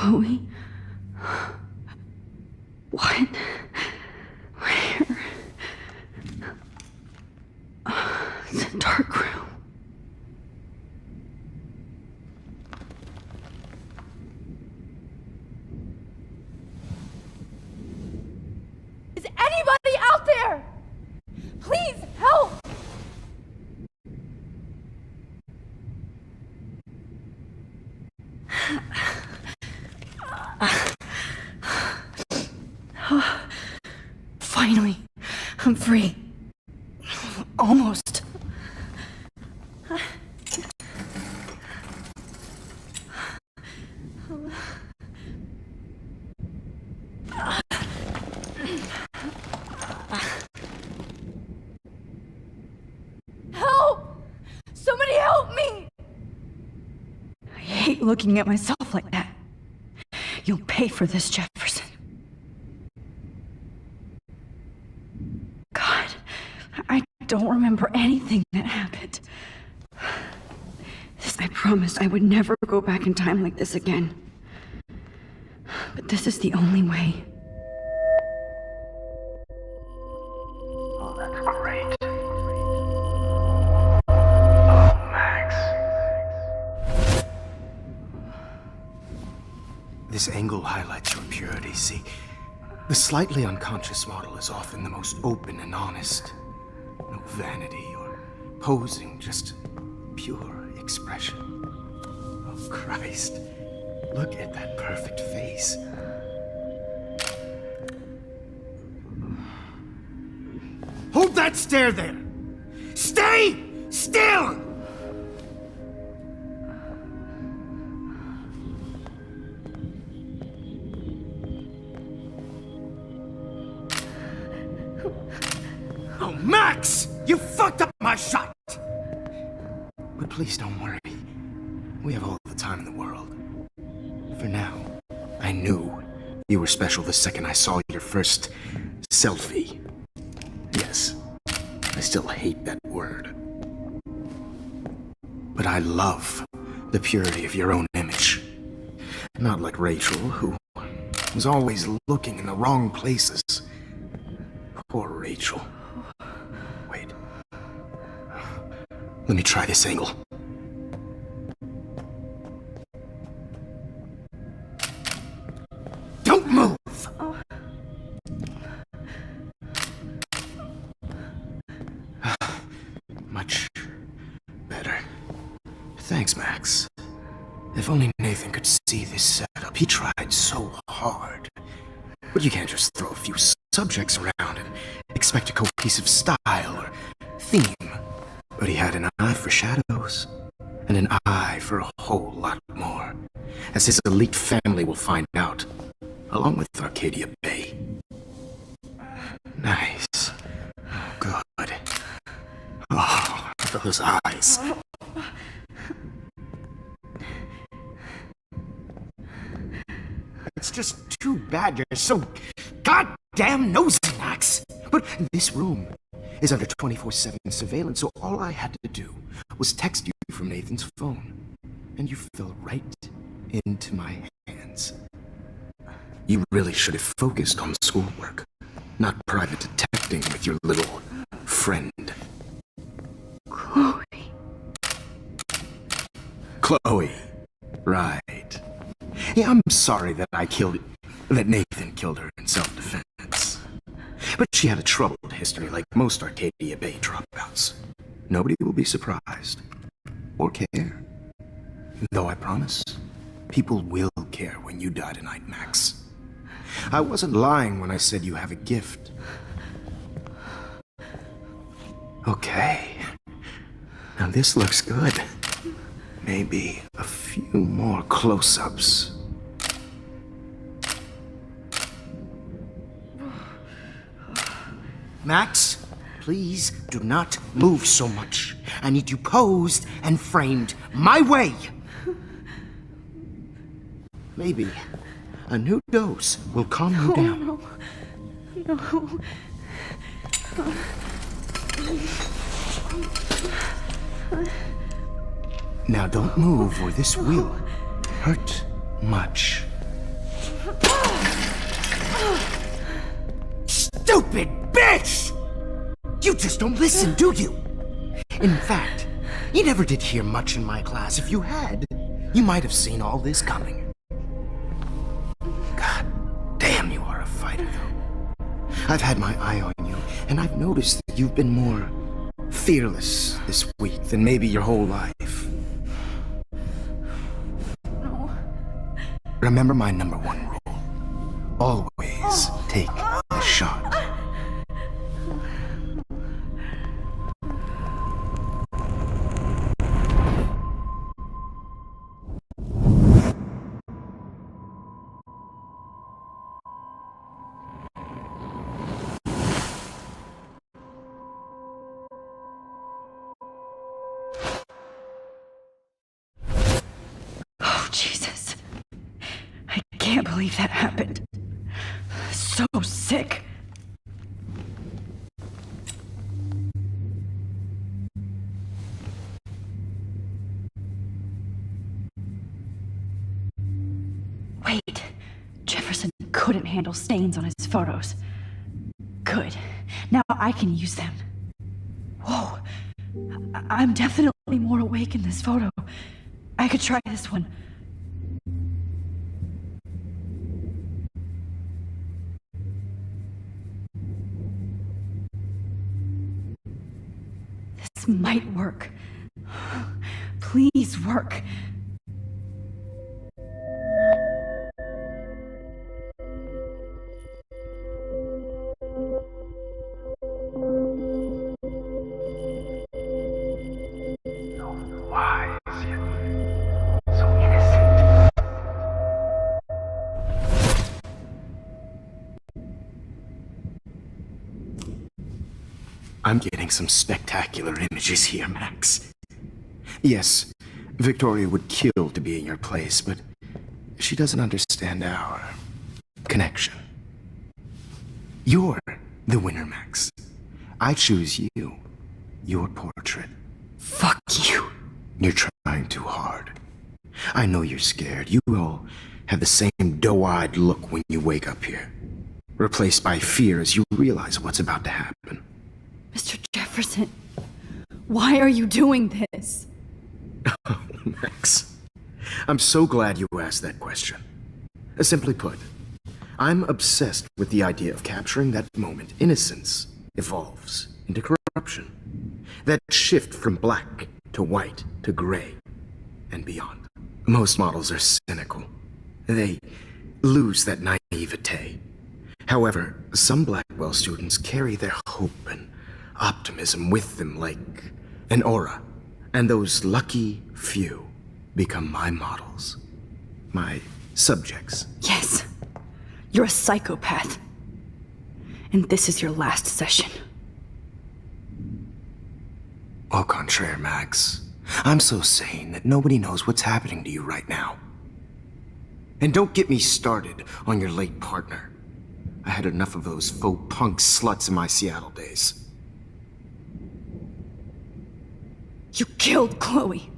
Chloe? What? Where? It's a dark room. Is anybody out there? Please help! Finally, I'm free. Almost. Help! Somebody help me! I hate looking at myself like that. You'll pay for this, Jefferson. God, I don't remember anything that happened. I promised I would never go back in time like this again. But this is the only way. Oh, that's great. Oh, Max. This angle highlights your purity, see? The slightly unconscious model is often the most open and honest. No vanity or posing, just pure expression. Oh, Christ. Look at that perfect face. Hold that stare there! Stay still! Oh, Max! You fucked up my shot! But please don't worry. We have all the time in the world. For now, I knew you were special the second I saw your first selfie. Yes, I still hate that word. But I love the purity of your own image. Not like Rachel, who was always looking in the wrong places. Poor Rachel. Wait. Let me try this angle. Don't move! Much better. Thanks, Max. If only Nathan could see this setup. He tried so hard. But you can't just throw a few subjects around and expect a cohesive style or theme. But he had an eye for shadows, and an eye for a whole lot more, as his elite family will find out, along with Arcadia Bay. Nice. Good. Oh, those eyes. It's just too bad you're so goddamn nosy, Max. But this room is under 24/7 surveillance, so all I had to do was text you from Nathan's phone, and you fell right into my hands. You really should have focused on schoolwork, not private detecting with your little friend. Chloe. Chloe. Right. Yeah, I'm sorry that Nathan killed her in self-defense. But she had a troubled history like most Arcadia Bay dropouts. Nobody will be surprised. Or care. Though I promise, people will care when you die tonight, Max. I wasn't lying when I said you have a gift. Okay. Now this looks good. Maybe a few more close-ups. Max, please do not move so much. I need you posed and framed my way. Maybe a new dose will calm you down. No. Now don't move or this will hurt much. this! You just don't listen, do you? In fact, you never did hear much in my class. If you had, you might have seen all this coming. God damn, you are a fighter, though. I've had my eye on you, and I've noticed that you've been more fearless this week than maybe your whole life. No. Remember my number one rule. Always take a shot. Oh, Jesus. I can't believe that happened. So sick. Wait, Jefferson couldn't handle stains on his photos. Good. Now I can use them. Whoa. I'm definitely more awake in this photo. I could try this one. This might work. Please work. Why is it so innocent? I'm getting some spectacular images here, Max. Yes, Victoria would kill to be in your place, but she doesn't understand our connection. You're the winner, Max. I choose you. Your portrait. Fuck you. You're trying too hard. I know you're scared. You all have the same doe-eyed look when you wake up here, replaced by fear as you realize what's about to happen. Mr. Jefferson, why are you doing this? Oh, Max, I'm so glad you asked that question. Simply put, I'm obsessed with the idea of capturing that moment innocence evolves into corruption. That shift from black to white to gray and beyond. Most models are cynical. They lose that naivete. However, some Blackwell students carry their hope and optimism with them like an aura. And those lucky few become my models. My subjects. Yes, you're a psychopath. And this is your last session. Au contraire, Max. I'm so sane that nobody knows what's happening to you right now. And don't get me started on your late partner. I had enough of those faux punk sluts in my Seattle days. You killed Chloe.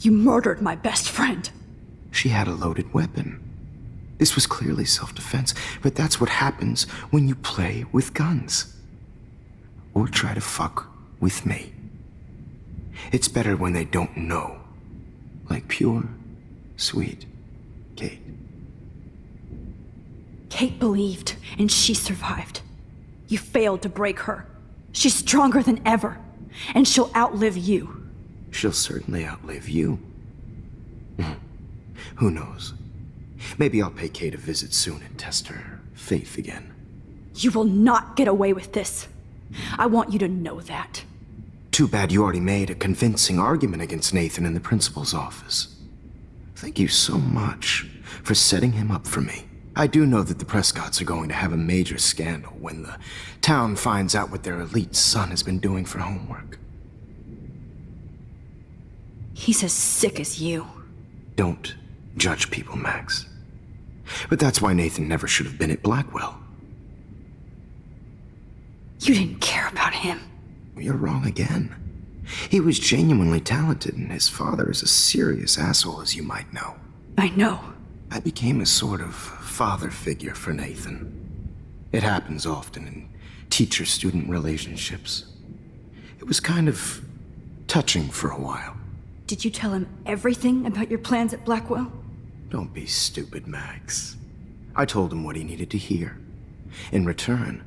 You murdered my best friend. She had a loaded weapon. This was clearly self-defense, but that's what happens when you play with guns. Or try to fuck with me. It's better when they don't know. Like pure, sweet Kate. Kate believed, and she survived. You failed to break her. She's stronger than ever, and she'll outlive you. She'll certainly outlive you. Who knows? Maybe I'll pay Kate a visit soon and test her faith again. You will not get away with this. I want you to know that. Too bad you already made a convincing argument against Nathan in the principal's office. Thank you so much for setting him up for me. I do know that the Prescotts are going to have a major scandal when the town finds out what their elite son has been doing for homework. He's as sick as you. Don't judge people, Max. But that's why Nathan never should have been at Blackwell. You didn't care about him. You're wrong again. He was genuinely talented, and his father is a serious asshole, as you might know. I know. I became a sort of father figure for Nathan. It happens often in teacher-student relationships. It was kind of touching for a while. Did you tell him everything about your plans at Blackwell? Don't be stupid, Max. I told him what he needed to hear. In return,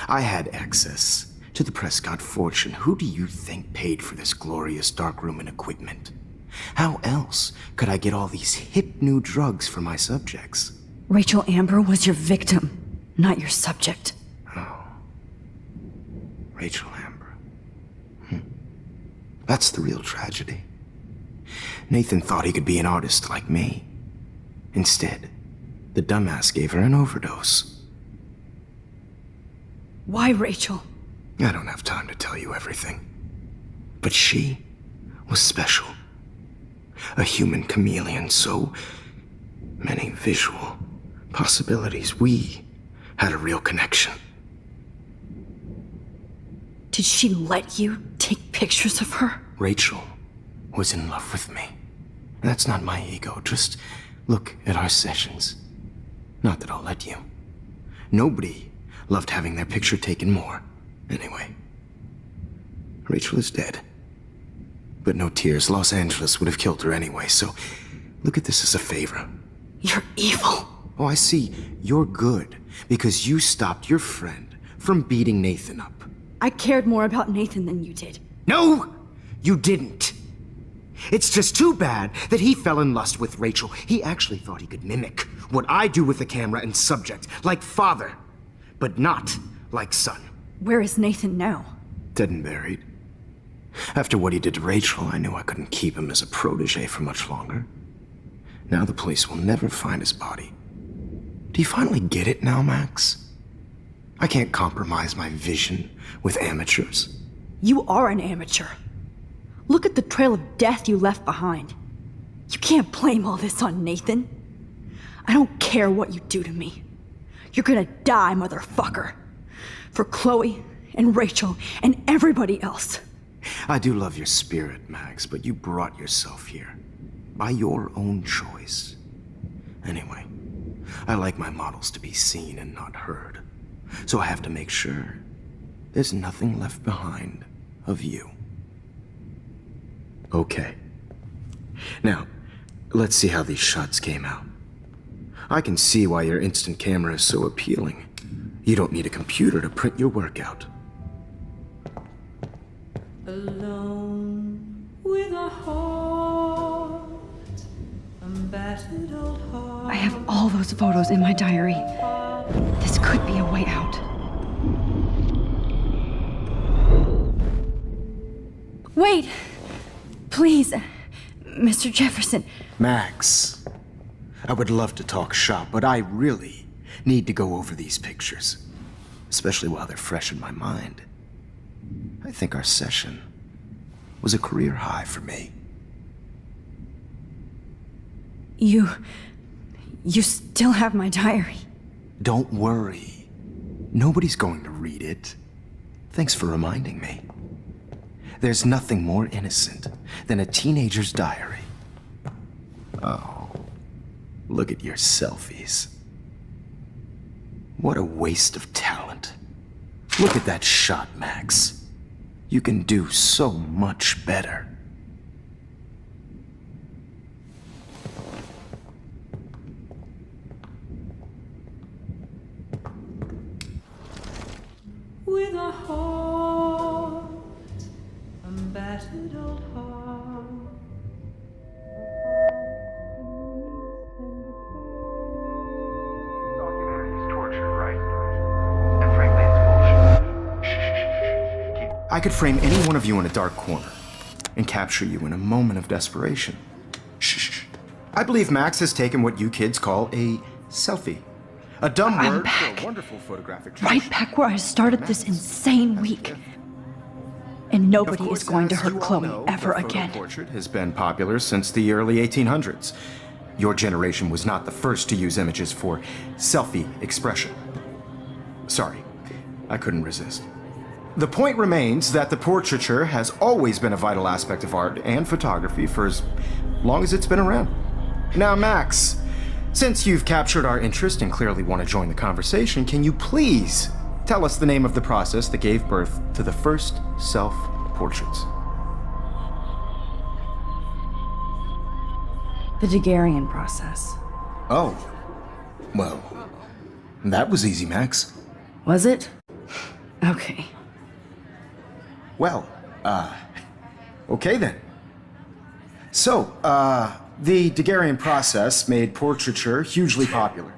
I had access to the Prescott fortune. Who do you think paid for this glorious darkroom and equipment? How else could I get all these hip new drugs for my subjects? Rachel Amber was your victim, not your subject. Oh. Rachel Amber. That's the real tragedy. Nathan thought he could be an artist like me. Instead, the dumbass gave her an overdose. Why Rachel? I don't have time to tell you everything. But she was special. A human chameleon, so many visual possibilities. We had a real connection. Did she let you take pictures of her? Rachel was in love with me. That's not my ego. Just look at our sessions. Not that I'll let you. Nobody loved having their picture taken more. Anyway, Rachel is dead. But no tears. Los Angeles would have killed her anyway, so look at this as a favor. You're evil. Oh, I see. You're good because you stopped your friend from beating Nathan up. I cared more about Nathan than you did. No, you didn't. It's just too bad that he fell in lust with Rachel. He actually thought he could mimic what I do with the camera and subject, like father, but not like son. Where is Nathan now? Dead and buried. After what he did to Rachel, I knew I couldn't keep him as a protege for much longer. Now the police will never find his body. Do you finally get it now, Max? I can't compromise my vision with amateurs. You are an amateur. Look at the trail of death you left behind. You can't blame all this on Nathan. I don't care what you do to me. You're gonna die, motherfucker. For Chloe and Rachel and everybody else. I do love your spirit, Max, but you brought yourself here. By your own choice. Anyway, I like my models to be seen and not heard. So I have to make sure there's nothing left behind of you. Okay. Now, let's see how these shots came out. I can see why your instant camera is so appealing. You don't need a computer to print your work out. Alone with a heart, a battered old heart. I have all those photos in my diary. This could be a way out. Wait! Please, Mr. Jefferson. Max, I would love to talk shop, but I really need to go over these pictures. Especially while they're fresh in my mind. I think our session was a career high for me. You still have my diary. Don't worry. Nobody's going to read it. Thanks for reminding me. There's nothing more innocent than a teenager's diary. Oh, look at your selfies. What a waste of talent. Look at that shot, Max. You can do so much better. With a heart, a battered old heart. Documentary's torture, right? And frankly, it's bullshit. I could frame any one of you in a dark corner and capture you in a moment of desperation. Shh. I believe Max has taken what you kids call a selfie. A dumb I'm word back. for a wonderful photographic Right back where I started this insane week. And nobody is going to hurt Chloe ever again. The portrait has been popular since the early 1800s. Your generation was not the first to use images for selfie expression. Sorry, I couldn't resist. The point remains that the portraiture has always been a vital aspect of art and photography for as long as it's been around. Now, Max, since you've captured our interest and clearly want to join the conversation, can you please tell us the name of the process that gave birth to the first self-portraits. The Daguerrean process. Oh. Well, that was easy, Max. Was it? Okay. Well, okay then. So, the Daguerrean process made portraiture hugely popular,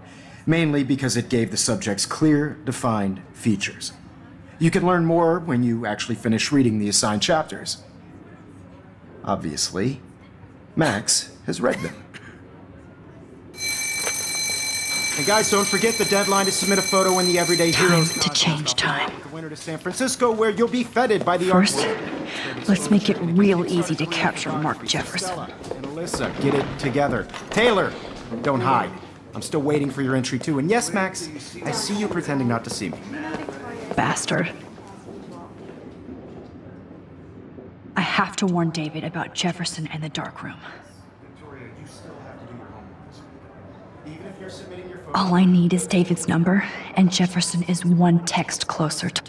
mainly because it gave the subjects clear, defined features. You can learn more when you actually finish reading the assigned chapters. Obviously, Max has read them. And guys, don't forget the deadline to submit a photo in the Everyday Heroes Time to change time. The winner to San Francisco, where you'll be feted by the First, art world. let's make it real easy to capture Mark Jefferson. And Alyssa, get it together. Taylor, don't hide. I'm still waiting for your entry too. And yes, Max, I see you pretending not to see me. Bastard. I have to warn David about Jefferson and the dark room. Victoria, you still have to do your homework. Even if you're submitting your photo. All I need is David's number, and Jefferson is one text closer to...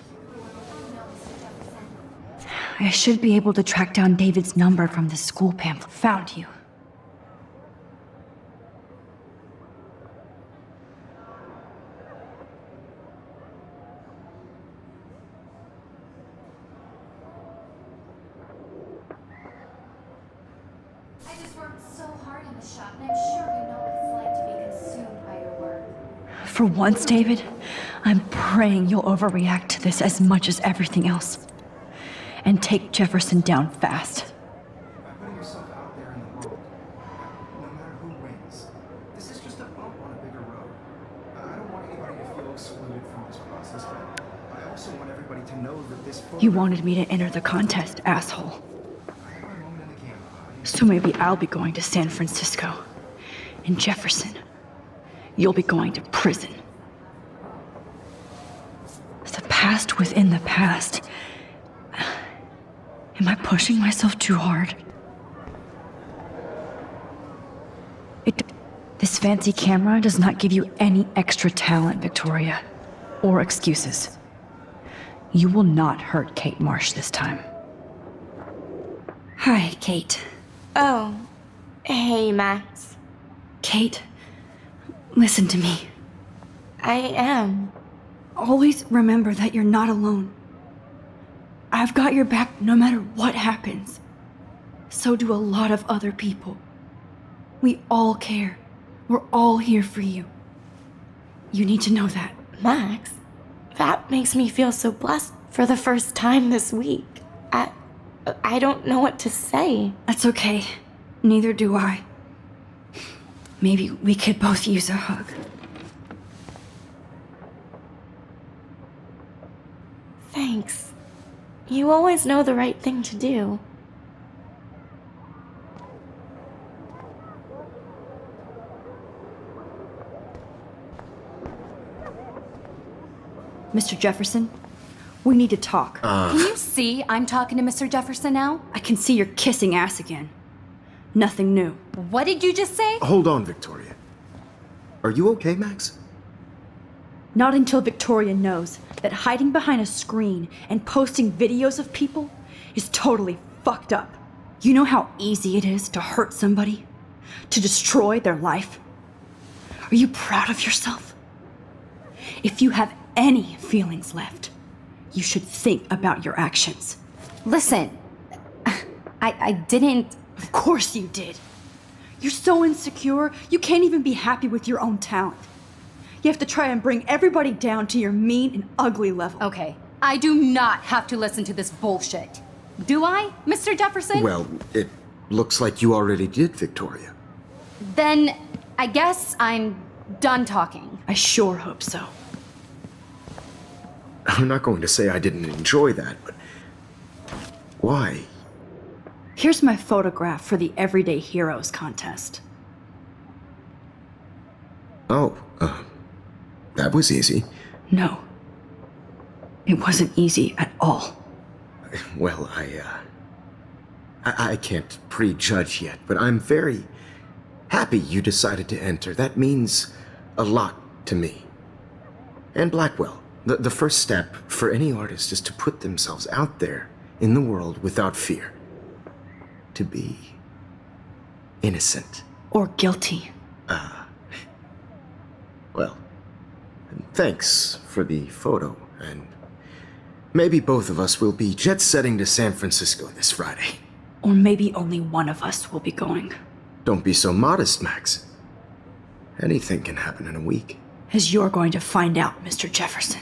I should be able to track down David's number from the school pamphlet. Found you. I just worked so hard in the shop, and I'm sure you know what it's like to be consumed by your work. For once, David, I'm praying you'll overreact to this as much as everything else. And take Jefferson down fast. By putting yourself out there in the world, no matter who wins, this is just a bump on a bigger road. I don't want anybody to feel excluded from this process, but I also want everybody to know that this photo... You wanted me to enter the contest, asshole. I have my moment in the camera. So maybe I'll be going to San Francisco. And Jefferson, you'll be going to prison. The past within the past. Am I pushing myself too hard? This fancy camera does not give you any extra talent, Victoria. Or excuses. You will not hurt Kate Marsh this time. Hi, Kate. Oh, hey, Max. Kate, listen to me. I am. Always remember that you're not alone. I've got your back no matter what happens. So do a lot of other people. We all care. We're all here for you. You need to know that. Max, that makes me feel so blessed for the first time this week. I don't know what to say. That's okay. Neither do I. Maybe we could both use a hug. Thanks. You always know the right thing to do. Mr. Jefferson, we need to talk. Can you see I'm talking to Mr. Jefferson now? I can see you're kissing ass again. Nothing new. What did you just say? Hold on, Victoria. Are you okay, Max? Not until Victoria knows that hiding behind a screen and posting videos of people is totally fucked up. You know how easy it is to hurt somebody? To destroy their life? Are you proud of yourself? If you have any feelings left, you should think about your actions. Listen, I didn't... Of course you did. You're so insecure, you can't even be happy with your own talent. You have to try and bring everybody down to your mean and ugly level. Okay, I do not have to listen to this bullshit. Do I, Mr. Jefferson? Well, it looks like you already did, Victoria. Then I guess I'm done talking. I sure hope so. I'm not going to say I didn't enjoy that, but... Why? Here's my photograph for the Everyday Heroes contest. Oh, that was easy. No. It wasn't easy at all. Well, I can't prejudge yet, but I'm very happy you decided to enter. That means a lot to me. And Blackwell, The first step for any artist is to put themselves out there in the world without fear. To be innocent. Or guilty. Well, thanks for the photo, and maybe both of us will be jet-setting to San Francisco this Friday. Or maybe only one of us will be going. Don't be so modest, Max. Anything can happen in a week. As you're going to find out, Mr. Jefferson.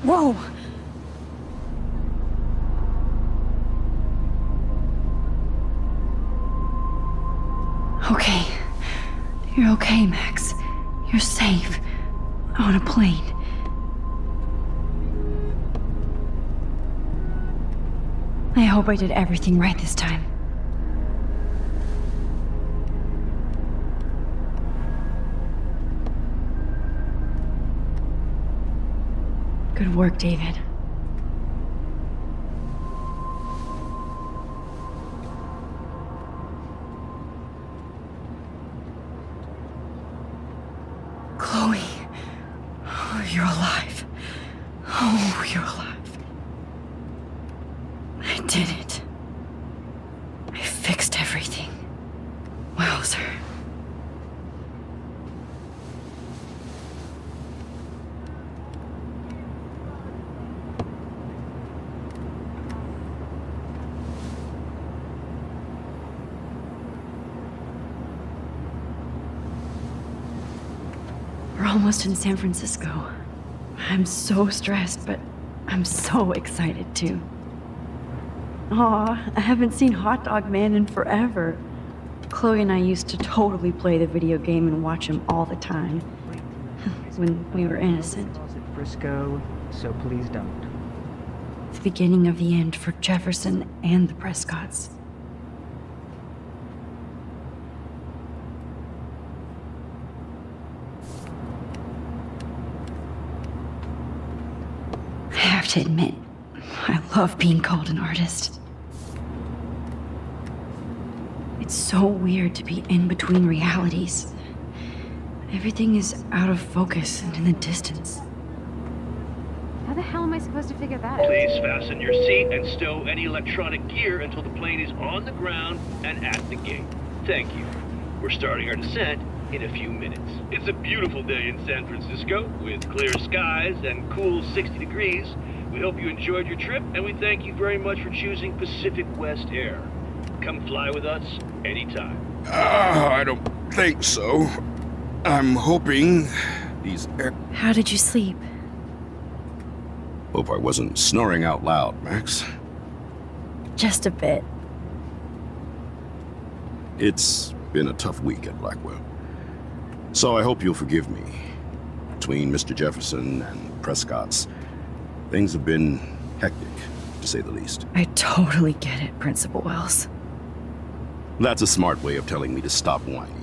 Whoa! Okay. You're okay, Max. You're safe. On a plane. I hope I did everything right this time. Good work, David. Chloe. Oh, you're alive. Oh, you're alive. I did it. I fixed everything. Wowzer. We're almost in San Francisco. I'm so stressed, but I'm so excited too. Aw, I haven't seen Hot Dog Man in forever. Chloe and I used to totally play the video game and watch him all the time. When we were innocent. At Frisco, so please don't. The beginning of the end for Jefferson and the Prescotts. I have to admit, I love being called an artist. It's so weird to be in between realities. Everything is out of focus and in the distance. How the hell am I supposed to figure that out? Please fasten your seat and stow any electronic gear until the plane is on the ground and at the gate. Thank you. We're starting our descent in a few minutes. It's a beautiful day in San Francisco with clear skies and cool 60 degrees. We hope you enjoyed your trip, and we thank you very much for choosing Pacific West Air. Come fly with us anytime. I don't think so. I'm hoping these How did you sleep? Hope I wasn't snoring out loud, Max. Just a bit. It's been a tough week at Blackwell. So I hope you'll forgive me. Between Mr. Jefferson and Prescott's, things have been hectic, to say the least. I totally get it, Principal Wells. That's a smart way of telling me to stop whining.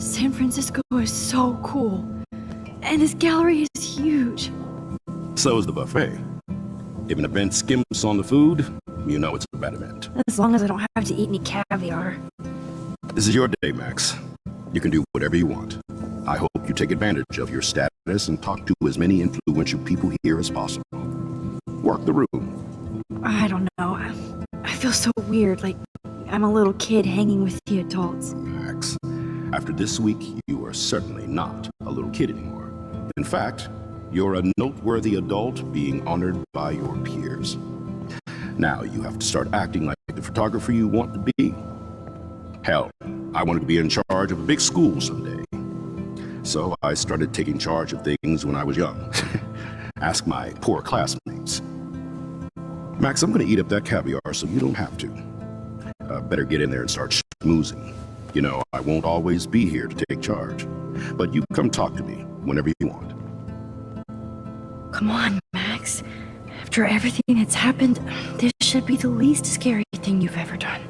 San Francisco is so cool. And this gallery is huge. So is the buffet. If an event skims on the food, you know it's a bad event. As long as I don't have to eat any caviar. This is your day, Max. You can do whatever you want. I hope you take advantage of your status and talk to as many influential people here as possible. Work the room. I don't know. I feel so weird, like I'm a little kid hanging with the adults. Max, after this week, you are certainly not a little kid anymore. In fact, you're a noteworthy adult being honored by your peers. Now you have to start acting like the photographer you want to be. Hell, I wanted to be in charge of a big school someday. So I started taking charge of things when I was young. Ask my poor classmates. Max, I'm gonna eat up that caviar so you don't have to. Better get in there and start schmoozing. You know, I won't always be here to take charge. But you come talk to me whenever you want. Come on, Max. After everything that's happened, this should be the least scary thing you've ever done.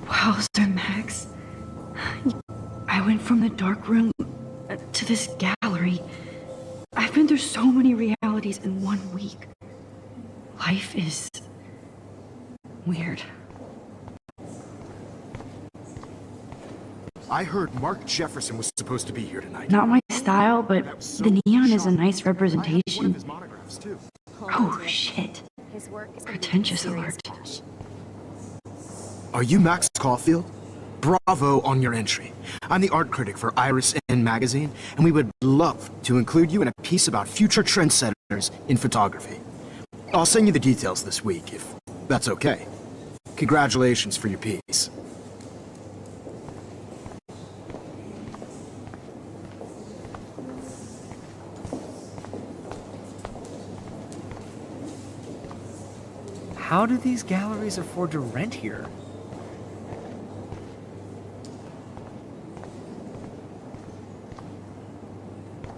Wowzer, Max. I went from the dark room to this gallery. I've been through so many realities in 1 week. Life is weird. I heard Mark Jefferson was supposed to be here tonight. Not my style, but the neon is a nice I have one of representation. his monographs, too. Oh, shit. Pretentious alert. Are you Max Caufield? Bravo on your entry. I'm the art critic for Iris N magazine, and we would love to include you in a piece about future trendsetters in photography. I'll send you the details this week, if that's okay. Congratulations for your piece. How do these galleries afford to rent here?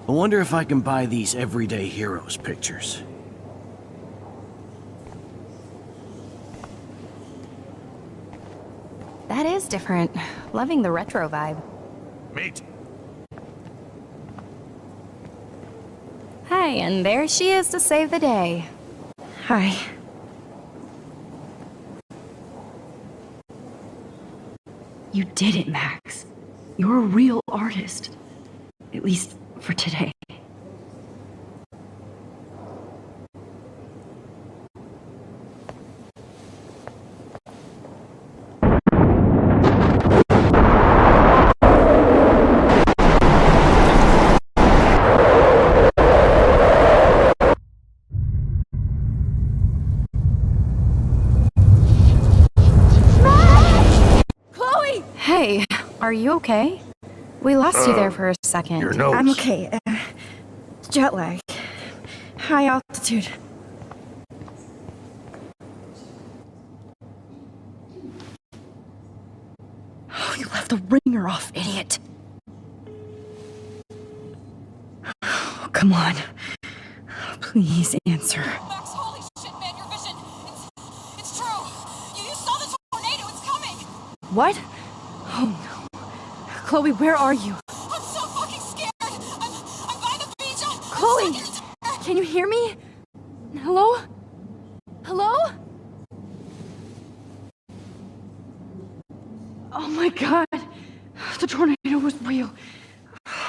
I wonder if I can buy these everyday heroes pictures. That is different. Loving the retro vibe. Mate. Hey, and there she is to save the day. Hi. You did it, Max. You're a real artist. At least for today. Chloe! Hey, are you okay? We lost you there for a second. Your nose. I'm okay. Jet lag. High altitude. Oh, you left the ringer off, idiot. Oh, come on. Please answer. Max, holy shit, man, your vision. It's true. You saw the tornado. It's coming. What? Oh no. Chloe, where are you? I'm so fucking scared. I'm by the beach. Chloe! Can you hear me? Hello? Hello? Oh my god. The tornado was real.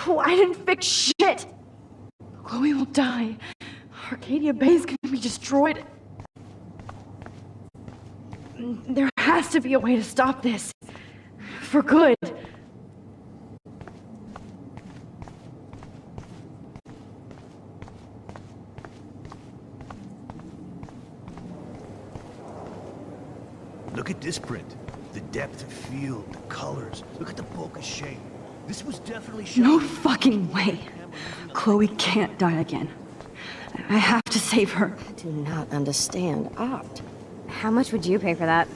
Oh, I didn't fix shit. Chloe will die. Arcadia Bay's gonna be destroyed. There has to be a way to stop this. For good. Look at this print. The depth of field, the colors. Look at the bokeh shape. This was definitely shot. No fucking way. Chloe can't die again. I have to save her. I do not understand art. How much would you pay for that?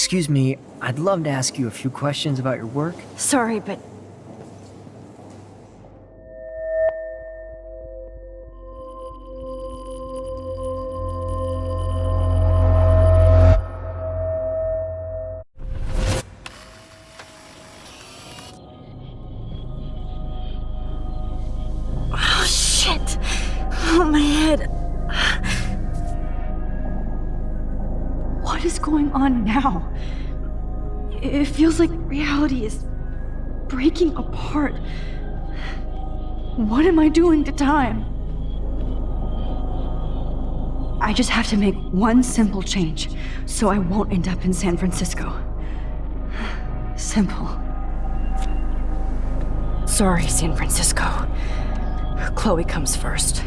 Excuse me, I'd love to ask you a few questions about your work. Sorry, but oh shit! Oh, my head. What is going on now? It feels like reality is breaking apart. What am I doing to time? I just have to make one simple change so I won't end up in San Francisco. Simple. Sorry, San Francisco. Chloe comes first.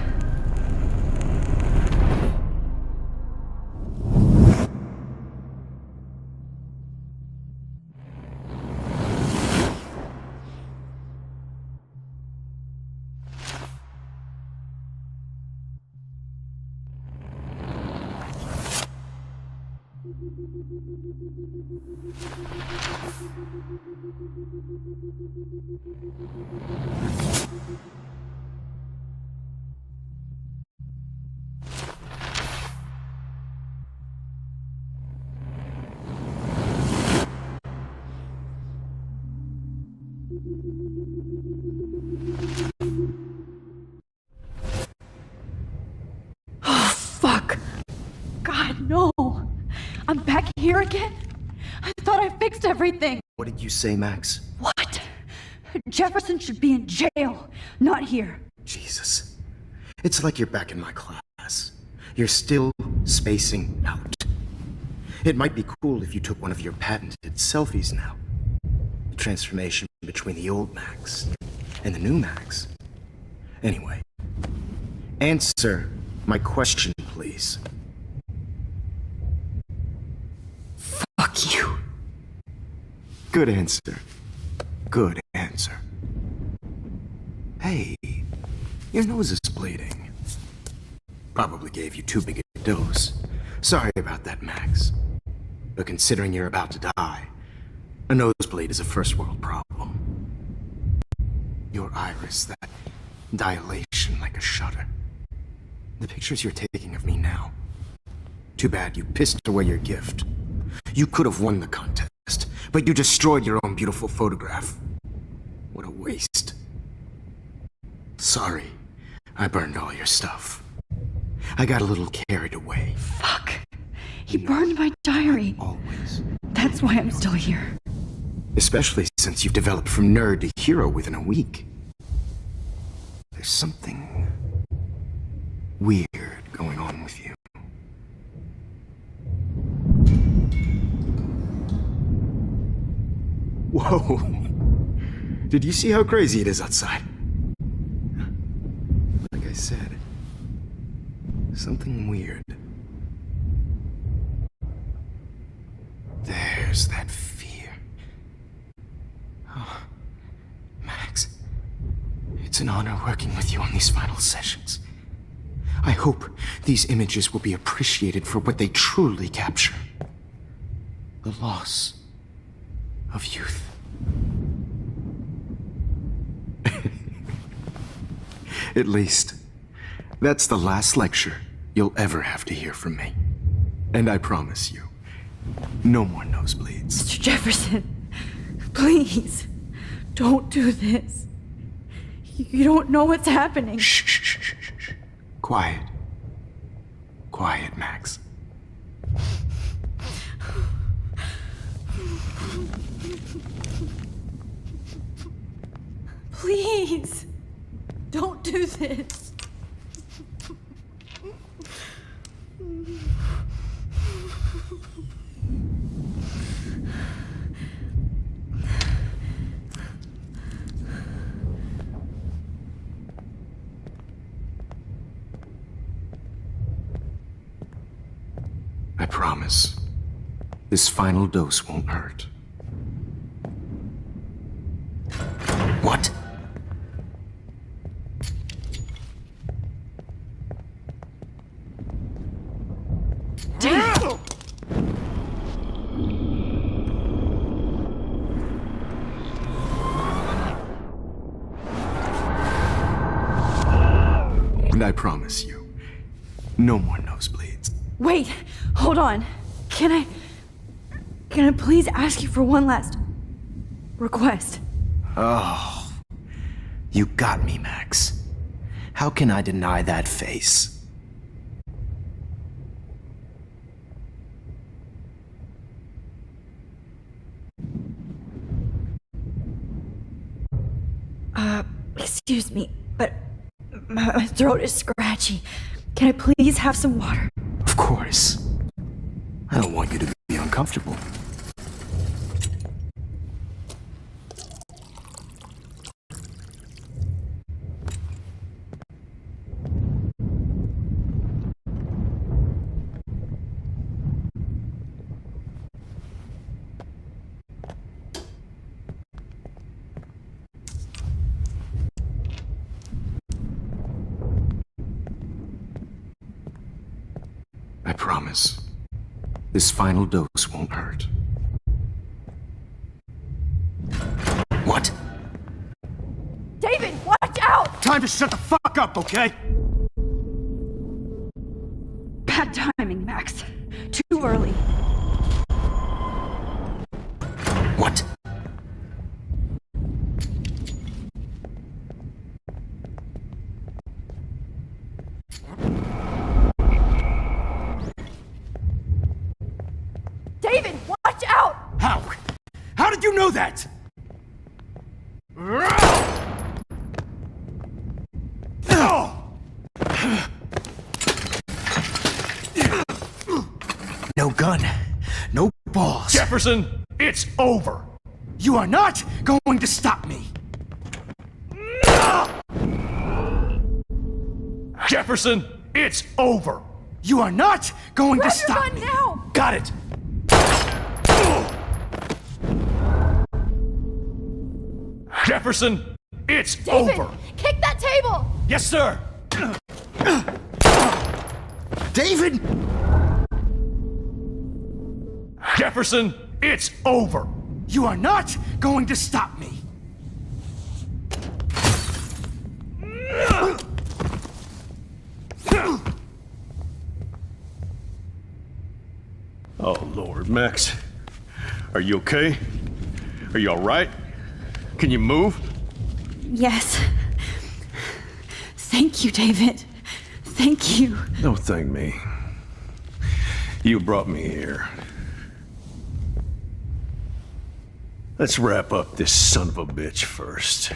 Oh, fuck. God, no. I'm back here again? I thought I fixed everything. What did you say, Max? What? Jefferson should be in jail, not here. Jesus. It's like you're back in my class. You're still spacing out. It might be cool if you took one of your patented selfies now. The transformation between the old Max and the new Max. Anyway, answer my question, please. Fuck you. Good answer. Good answer. Hey, your nose is bleeding. Probably gave you too big a dose. Sorry about that, Max. But considering you're about to die, a nosebleed is a first world problem. Your iris, that dilation like a shutter. The pictures you're taking of me now. Too bad you pissed away your gift. You could have won the contest, but you destroyed your own beautiful photograph. What a waste. Sorry, I burned all your stuff. I got a little carried away. Fuck. He burned my diary. Always. That's why I'm still here. Especially since you've developed from nerd to hero within a week. There's something weird going on with you. Whoa! Did you see how crazy it is outside? Like I said, something weird. There's that fear. Oh, Max, it's an honor working with you on these final sessions. I hope these images will be appreciated for what they truly capture. The loss of youth. At least, that's the last lecture you'll ever have to hear from me. And I promise you, no more nosebleeds. Mr. Jefferson, please, don't do this. You don't know what's happening. Shh, shh, shh, shh, shh. Quiet. Quiet, Max. Please, don't do this. I promise, this final dose won't hurt. What? And I promise you, no more nosebleeds. Wait, hold on. Can I please ask you for one last request? Oh, you got me, Max. How can I deny that face? Excuse me, but my throat is scratchy. Can I please have some water? Of course. I don't want you to be uncomfortable. I promise. This final dose won't hurt. What? David, watch out! Time to shut the fuck up, okay? Bad timing, Max. Too early. What? David, watch out! How? How did you know that? No gun, no balls. Jefferson, it's over. You are not going to stop me. Jefferson, it's over. You are not going Grab to stop your gun me. now! Got it. Jefferson, it's David, over. kick that table! Yes, sir. David! Jefferson, it's over. You are not going to stop me. Oh, Lord, Max. Are you okay? Are you all right? Can you move? Yes. Thank you, David. Thank you. Don't thank me. You brought me here. Let's wrap up this son of a bitch first.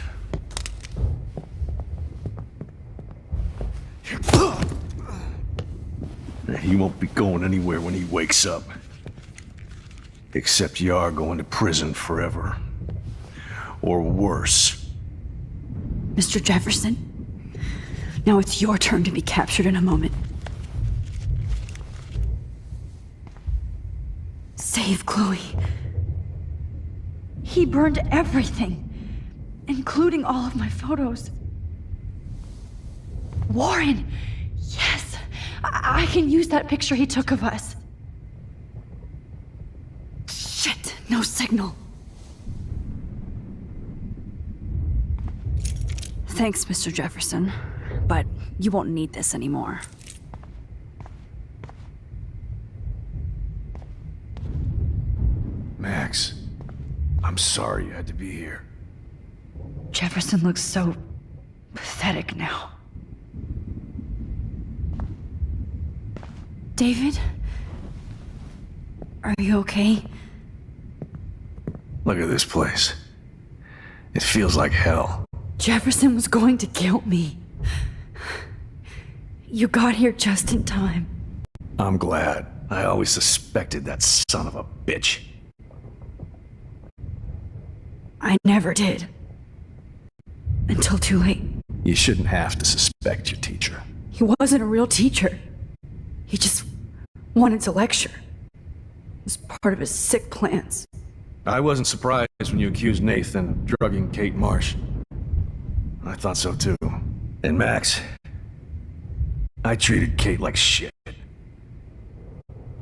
He won't be going anywhere when he wakes up. Except you are going to prison forever. Or worse. Mr. Jefferson, now it's your turn to be captured in a moment. Save Chloe. He burned everything, including all of my photos. Warren! Yes! I can use that picture he took of us. Shit! No signal. Thanks, Mr. Jefferson, but you won't need this anymore. Max, I'm sorry you had to be here. Jefferson looks so pathetic now. David? Are you okay? Look at this place. It feels like hell. Jefferson was going to kill me. You got here just in time. I'm glad. I always suspected that son of a bitch. I never did. Until too late. You shouldn't have to suspect your teacher. He wasn't a real teacher. He just wanted to lecture. It was part of his sick plans. I wasn't surprised when you accused Nathan of drugging Kate Marsh. I thought so too. And Max, I treated Kate like shit.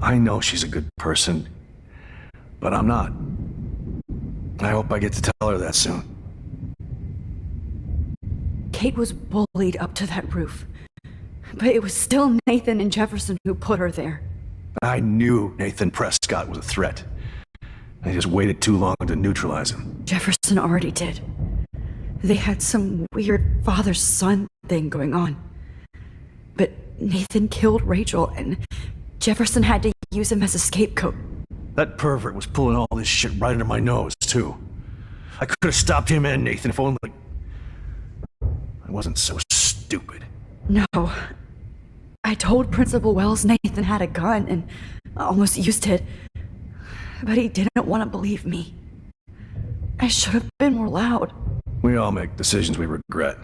I know she's a good person, but I'm not. I hope I get to tell her that soon. Kate was bullied up to that roof. But it was still Nathan and Jefferson who put her there. I knew Nathan Prescott was a threat. I just waited too long to neutralize him. Jefferson already did. They had some weird father-son thing going on. But Nathan killed Rachel, and Jefferson had to use him as a scapegoat. That pervert was pulling all this shit right under my nose, too. I could have stopped him and Nathan if only I wasn't so stupid. No. I told Principal Wells Nathan had a gun and almost used it. But he didn't want to believe me. I should have been more loud. We all make decisions we regret.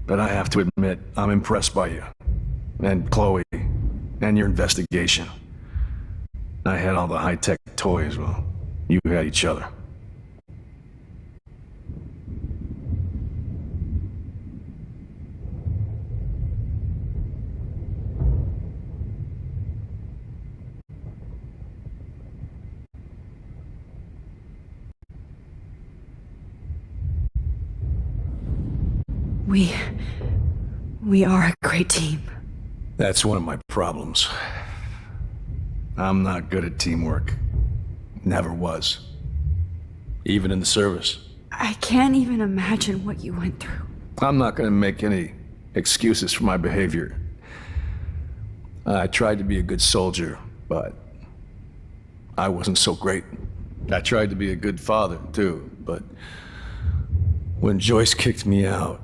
But I have to admit, I'm impressed by you. And Chloe. And your investigation. I had all the high-tech toys, well, you had each other. We are a great team. That's one of my problems. I'm not good at teamwork. Never was. Even in the service. I can't even imagine what you went through. I'm not gonna make any excuses for my behavior. I tried to be a good soldier, but I wasn't so great. I tried to be a good father, too, but when Joyce kicked me out,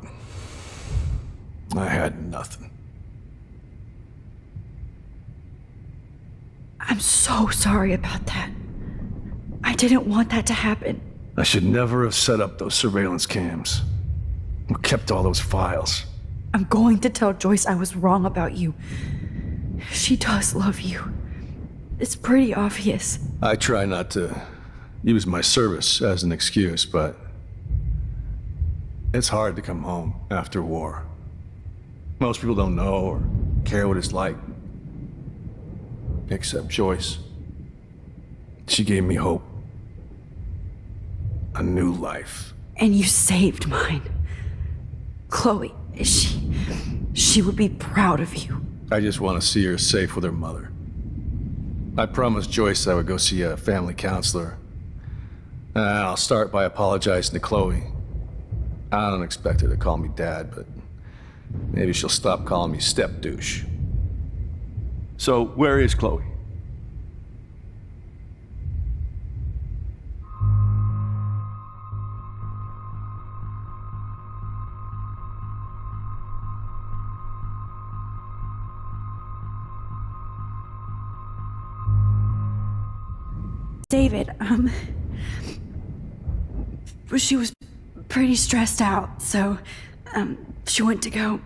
I had nothing. I'm so sorry about that. I didn't want that to happen. I should never have set up those surveillance cams. Or kept all those files. I'm going to tell Joyce I was wrong about you. She does love you. It's pretty obvious. I try not to use my service as an excuse, but it's hard to come home after war. Most people don't know or care what it's like. Except Joyce. She gave me hope. A new life. And you saved mine. Chloe, she would be proud of you. I just want to see her safe with her mother. I promised Joyce I would go see a family counselor. And I'll start by apologizing to Chloe. I don't expect her to call me Dad, but maybe she'll stop calling me step-douche. So, where is Chloe? David, she was pretty stressed out, so, she went to go,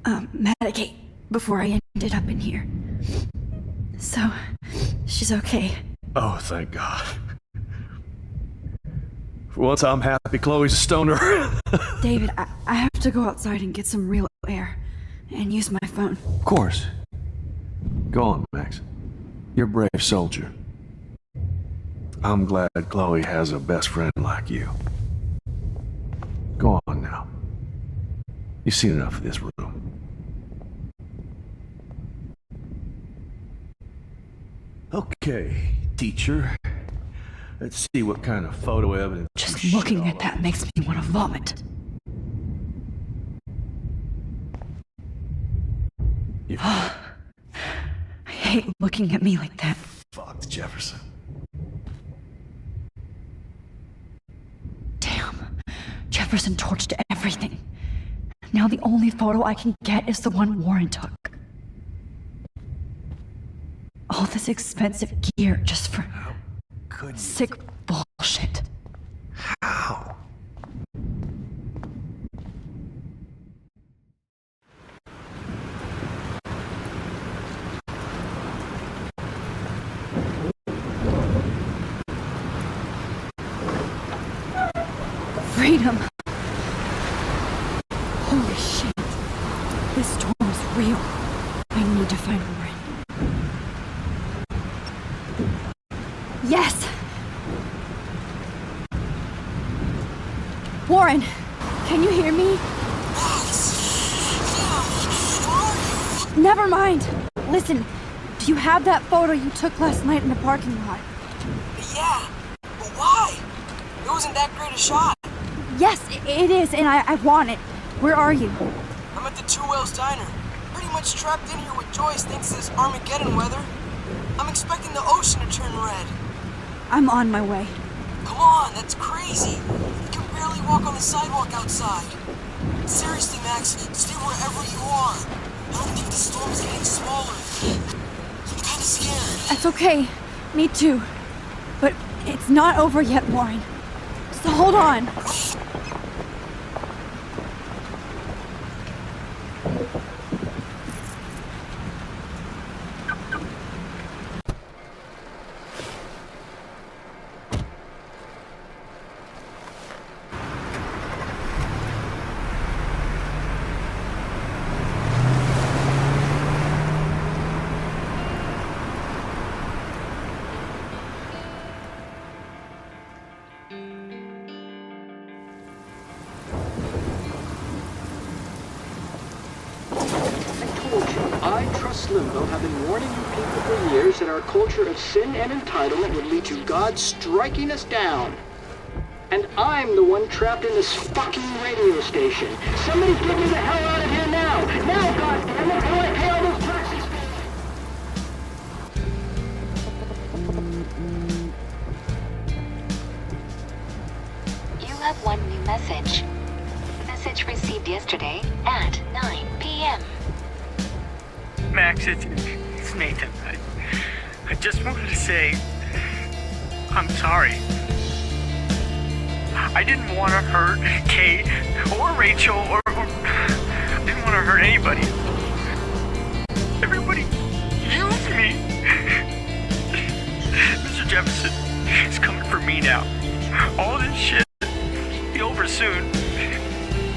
medicate before I ended up in here. So, she's okay. Oh, thank God. For once I'm happy Chloe's a stoner. David, I have to go outside and get some real air, and use my phone. Of course. Go on, Max. You're a brave soldier. I'm glad Chloe has a best friend like you. Go on now. You've seen enough of this room. Okay, teacher. Let's see what kind of photo evidence. Just looking at that makes me want to vomit. I hate looking at me like that. Fucked Jefferson. Damn. Jefferson torched everything. Now the only photo I can get is the one Warren took. All this expensive gear just for sick bullshit. How? Freedom. Holy shit. This storm is real. I need to find Warren. Yes! Warren, can you hear me? Never mind. Listen, do you have that photo you took last night in the parking lot? Yeah, but why? It wasn't that great a shot. Yes, it is, and I want it. Where are you? I'm at the Two Whales Diner. Pretty much trapped in here with Joyce thanks to this Armageddon weather. I'm expecting the ocean to turn red. I'm on my way. Come on, that's crazy. You can barely walk on the sidewalk outside. Seriously, Max, stay wherever you are. I don't think the storm's getting smaller. I'm kinda scared. That's okay. Me too. But it's not over yet, Warren. So hold on. Limbo have been warning you people for years that our culture of sin and entitlement would lead to God striking us down. And I'm the one trapped in this fucking radio station. Somebody get me the hell out of here now! Now, goddammit, how do I pay all those taxes? You have one new message. Message received yesterday at 9 p.m. Max, it's Nathan. I just wanted to say I'm sorry. I didn't want to hurt Kate or Rachel or I didn't want to hurt anybody. Everybody used me. Mr. Jefferson is coming for me now. All this shit will be over soon.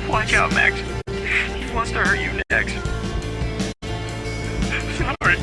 Watch out, Max. He wants to hurt you next. Sorry.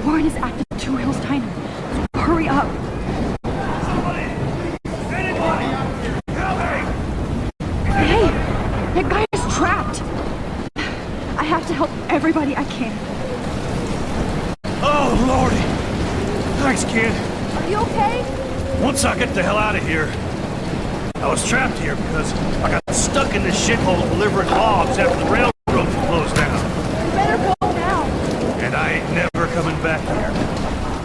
Warren is at the Two Whales Diner. Hurry up. Hey, that guy is trapped. I have to help everybody I can. Oh, Lordy. Thanks, kid. Are you okay? Once I get the hell out of here, I was trapped here because I got stuck in this shithole delivering logs after the railroad closed down. You better go now. And I ain't never coming back here.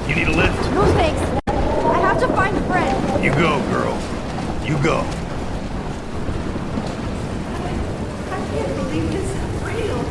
You need a lift? No thanks. I have to find a friend. You go, girl. You go. I can't believe this is real.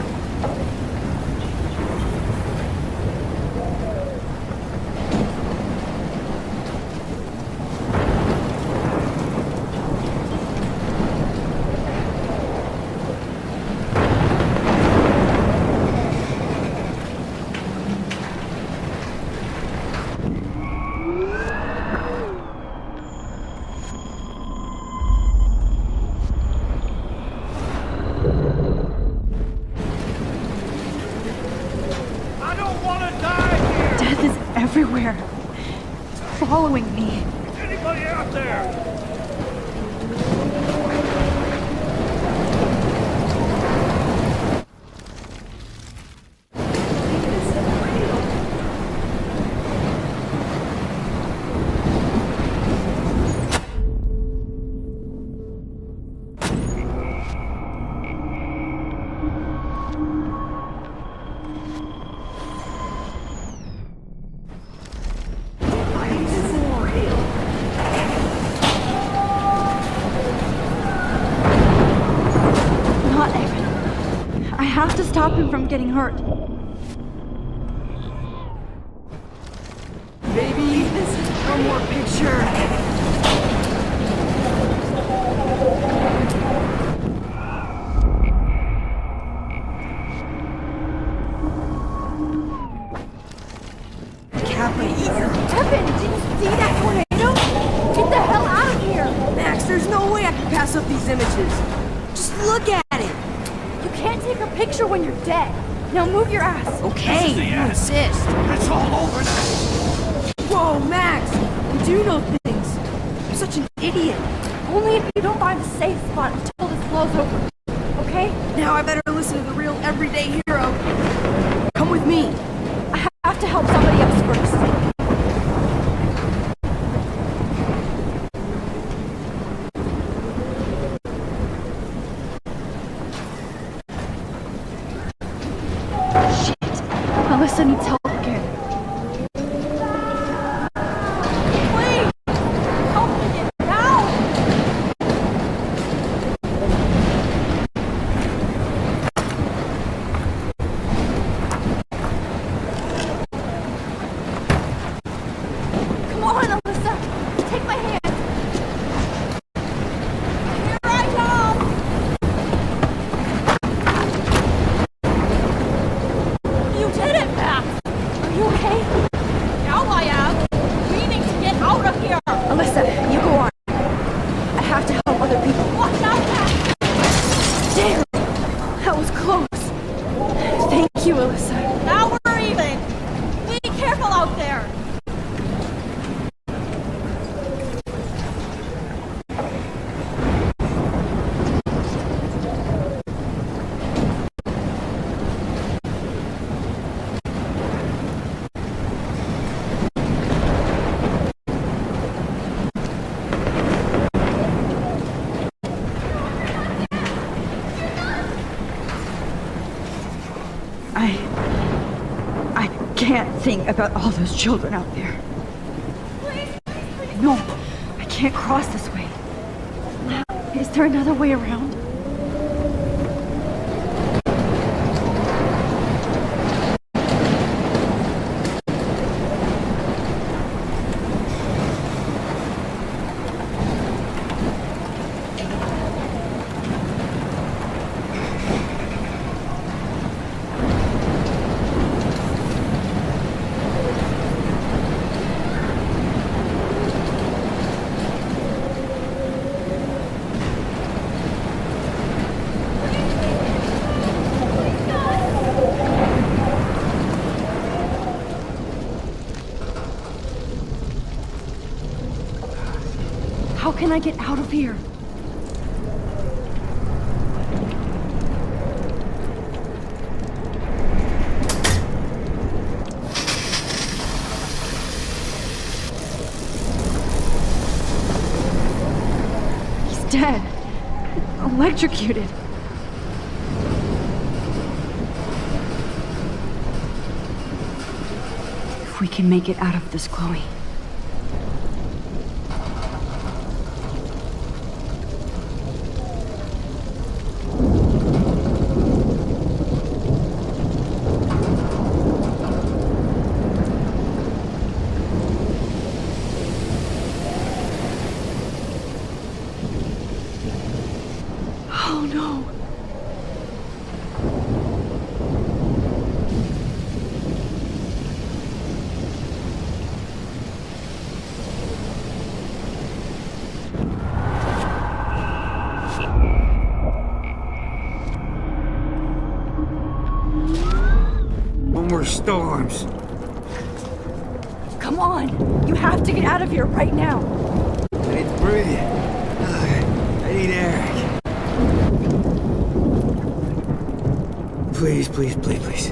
Everywhere. It's following me. Anybody out there? stop him from getting hurt. Baby, this is one more picture. Kappa, Evan, did you see that tornado? Get the hell out of here! Max, there's no way I can pass up these images. Just look at it. You can't take a picture when you're dead. Now move your ass. Okay, you insist. It's all over now. Whoa, Max, you do know things. You're such an idiot. Only if you don't find a safe spot until this blows over. Okay? Now I better listen to the real everyday hero. Come with me. I have to help somebody else first. Alyssa needs help again. Please! Help me get down! Come on, Alyssa! Take my hand! Here I come! You did it, Max! Are you okay? Now I am! We need to get out of here! Alyssa, you go on. I have to help other people. Watch out, Max! Damn! That was close. Thank you, Alyssa. Now we're even! Be careful out there! I can't think about all those children out there. No, I can't cross this way. Is there another way around? How can I get out of here? He's dead. Electrocuted. If we can make it out of this, Chloe. Oh no. No more storms. Come on! You have to get out of here right now! I need to breathe. I need air. Please, please, please, please.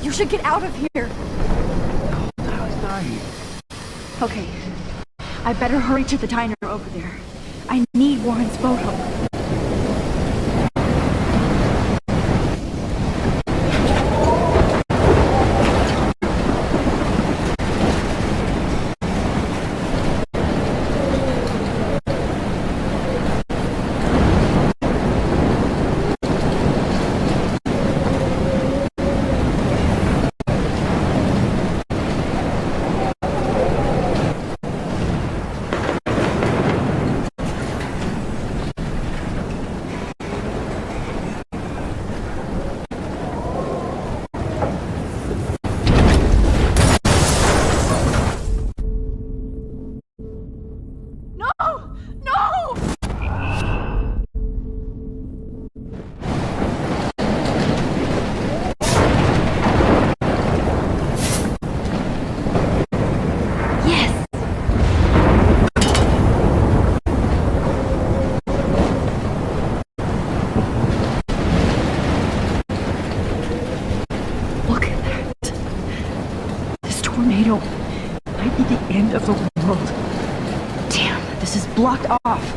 You should get out of here! I was dying. Okay. I better hurry to the diner over there. I need Warren's photo. This is blocked off.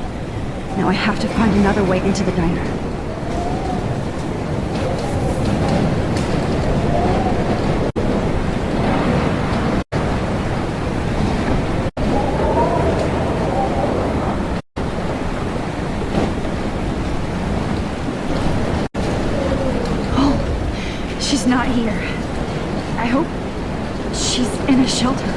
Now I have to find another way into the diner. Oh, she's not here. I hope she's in a shelter.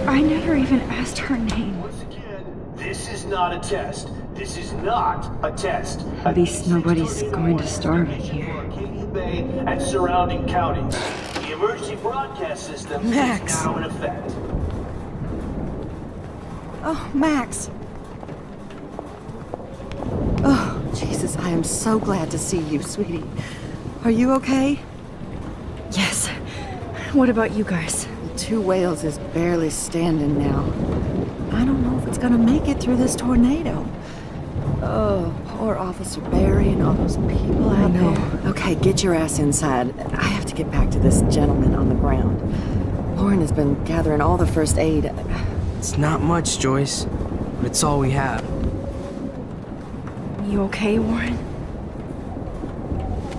I never even asked her name. Once again, this is not a test. This is not a test. At least nobody's going to starve it here. Katy Bay and surrounding counties. The emergency broadcast system Max. is now in effect. Oh, Max. Oh, Jesus, I am so glad to see you, sweetie. Are you okay? Yes. What about you guys? The Two Whales is barely standing now. I don't know if it's gonna make it through this tornado. Oh, poor Officer Barry and all those people out there. Okay, get your ass inside. I have to get back to this gentleman on the ground. Lauren has been gathering all the first aid. It's not much, Joyce, but it's all we have. You okay, Warren?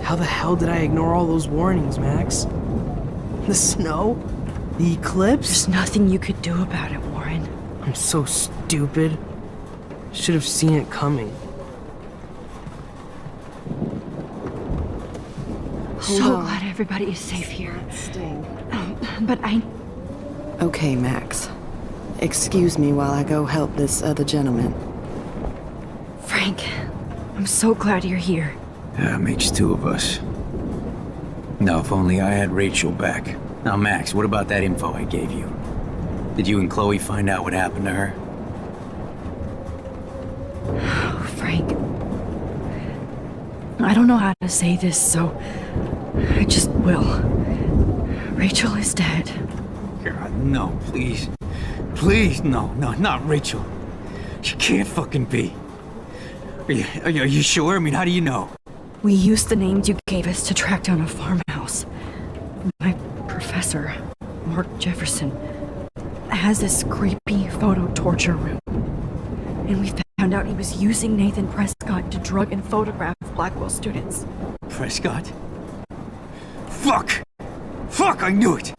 How the hell did I ignore all those warnings, Max? The snow? The eclipse? There's nothing you could do about it, Warren. I'm so stupid. Should have seen it coming. So glad everybody is safe here. But I... Okay, Max. Excuse me while I go help this other gentleman. Frank, I'm so glad you're here. Yeah, makes two of us. Now, if only I had Rachel back. Now, Max, what about that info I gave you? Did you and Chloe find out what happened to her? Oh, Frank. I don't know how to say this, so I just will. Rachel is dead. God, no, please. Please, no, not Rachel. She can't fucking be. Are you sure? I mean, how do you know? We used the names you gave us to track down a farmhouse. My professor, Mark Jefferson, has this creepy photo torture room. And we found out he was using Nathan Prescott to drug and photograph Blackwell students. Prescott? Fuck! Fuck, I knew it!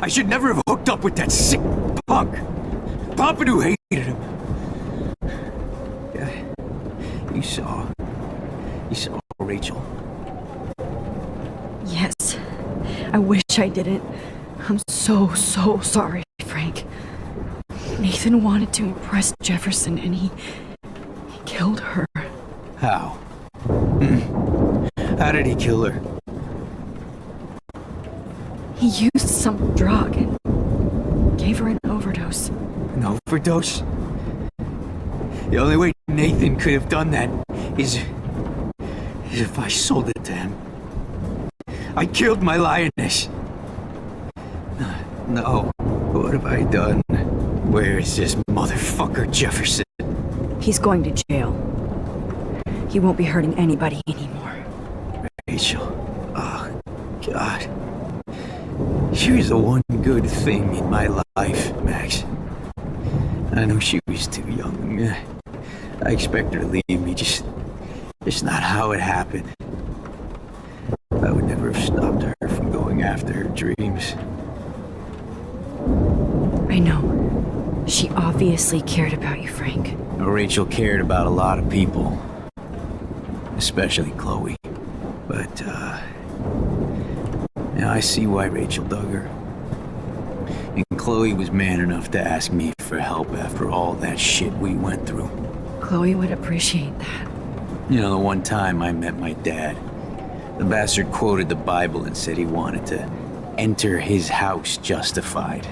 I should never have hooked up with that sick punk! Pompidou hated him! Yeah, you saw Rachel. Yes. I wish I didn't. I'm so sorry, Frank. Nathan wanted to impress Jefferson and he killed her. How? How did he kill her? He used some drug and gave her an overdose. An overdose? The only way Nathan could have done that is if I sold it to him. I killed my lioness. No. What have I done? Where is this motherfucker Jefferson? He's going to jail. He won't be hurting anybody anymore. Rachel. Oh, God. She was the one good thing in my life, Max. I know she was too young. I expect her to leave me, just not how it happened. I would never have stopped her from going after her dreams. I know. She obviously cared about you, Frank. Rachel cared about a lot of people. Especially Chloe. But, now I see why Rachel dug her. And Chloe was man enough to ask me for help after all that shit we went through. Chloe would appreciate that. You know, the one time I met my dad, the bastard quoted the Bible and said he wanted to enter his house justified.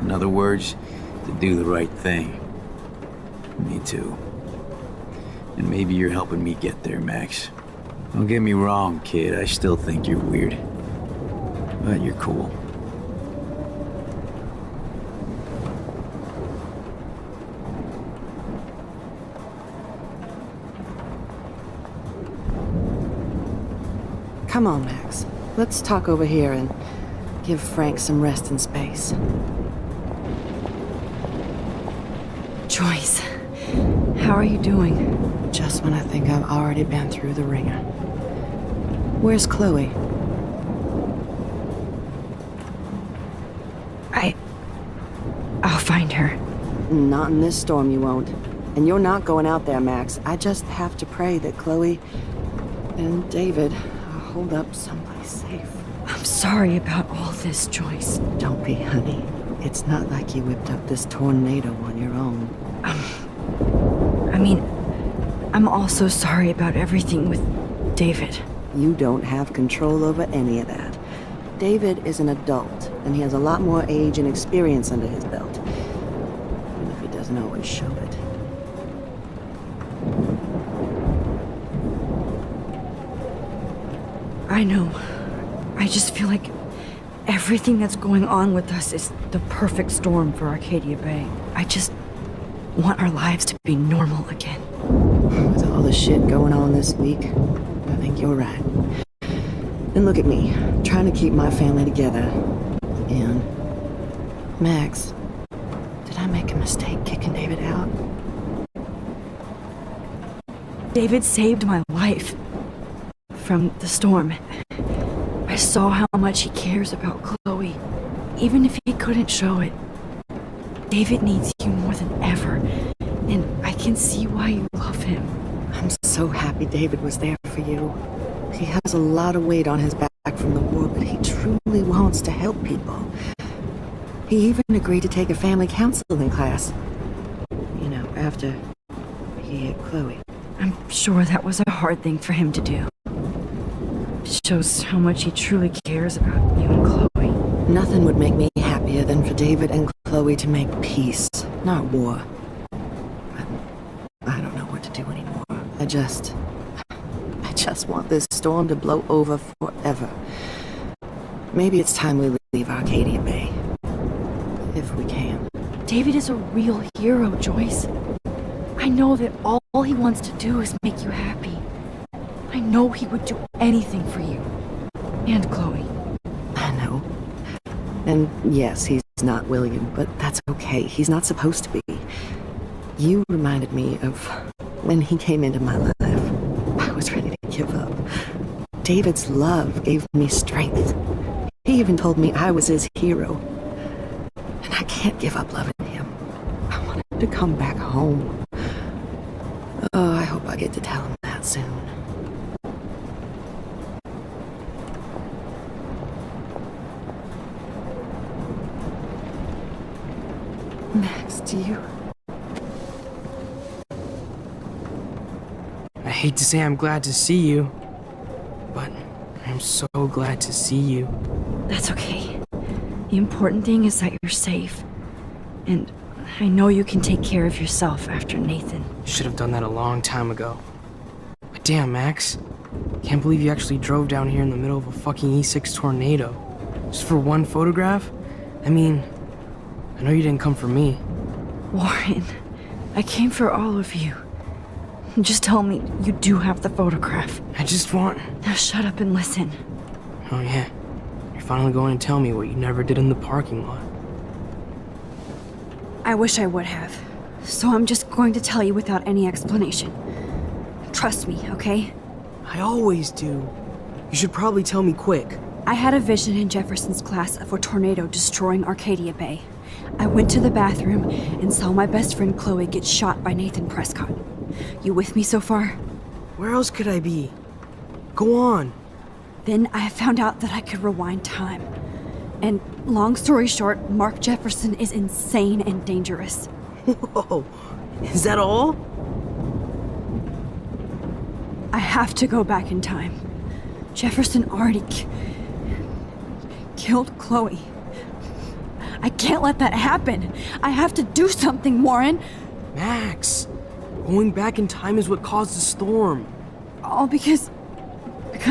In other words, to do the right thing. Me too. And maybe you're helping me get there, Max. Don't get me wrong, kid. I still think you're weird. But you're cool. Come on, Max. Let's talk over here and give Frank some rest and space. Joyce, how are you doing? Just when I think I've already been through the ringer. Where's Chloe? I'll find her. Not in this storm, you won't. And you're not going out there, Max. I just have to pray that Chloe and David hold up someplace safe. I'm sorry about all this, Joyce. Don't be, honey. It's not like you whipped up this tornado on your own. I mean, I'm also sorry about everything with David. You don't have control over any of that. David is an adult, and he has a lot more age and experience under his belt. Even if he doesn't always show it. I know. I just feel like everything that's going on with us is the perfect storm for Arcadia Bay. I just want our lives to be normal again. With all the shit going on this week, I think you're right. And look at me, trying to keep my family together. And Max, did I make a mistake kicking David out? David saved my life from the storm. I saw how much he cares about Chloe, even if he couldn't show it. David needs you more than ever, and I can see why you love him. I'm so happy David was there for you. He has a lot of weight on his back from the war, but he truly wants to help people. He even agreed to take a family counseling class. You know, after he hit Chloe. I'm sure that was a hard thing for him to do. It shows how much he truly cares about you and Chloe. Nothing would make me happier than for David and Chloe to make peace, not war. But I don't know what to do anymore. I just want this storm to blow over forever. Maybe it's time we leave Arcadia Bay. If we can. David is a real hero, Joyce. I know that all he wants to do is make you happy. I know he would do anything for you. And Chloe. I know. And yes, he's not William, but that's okay. He's not supposed to be. You reminded me of when he came into my life. I was ready to give up. David's love gave me strength. He even told me I was his hero. And I can't give up loving him. I want him to come back home. Oh, I hope I get to tell him that soon. Max, do you... I hate to say I'm glad to see you, but I'm so glad to see you. That's okay. The important thing is that you're safe. And I know you can take care of yourself after Nathan. Should have done that a long time ago. But damn, Max. Can't believe you actually drove down here in the middle of a fucking E6 tornado. Just for one photograph? I mean, I know you didn't come for me. Warren, I came for all of you. Just tell me you do have the photograph. I just want... Now shut up and listen. Oh yeah, you're finally going to tell me what you never did in the parking lot. I wish I would have. So I'm just going to tell you without any explanation. Trust me, okay? I always do. You should probably tell me quick. I had a vision in Jefferson's class of a tornado destroying Arcadia Bay. I went to the bathroom and saw my best friend Chloe get shot by Nathan Prescott. You with me so far? Where else could I be? Go on. Then I found out that I could rewind time. And long story short, Mark Jefferson is insane and dangerous. Whoa, is that all? I have to go back in time. Jefferson already killed Chloe. I can't let that happen. I have to do something, Warren. Max, going back in time is what caused the storm. All because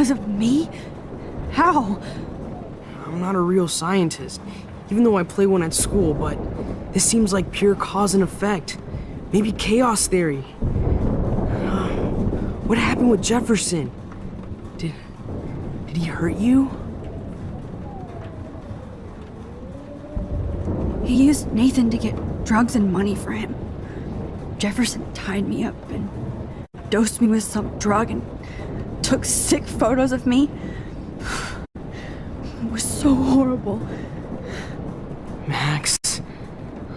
of me? How? I'm not a real scientist, even though I play one at school, but this seems like pure cause and effect. Maybe chaos theory. What happened with Jefferson? Did he hurt you? He used Nathan to get drugs and money for him. Jefferson tied me up and dosed me with some drug and took sick photos of me. It was so horrible. Max,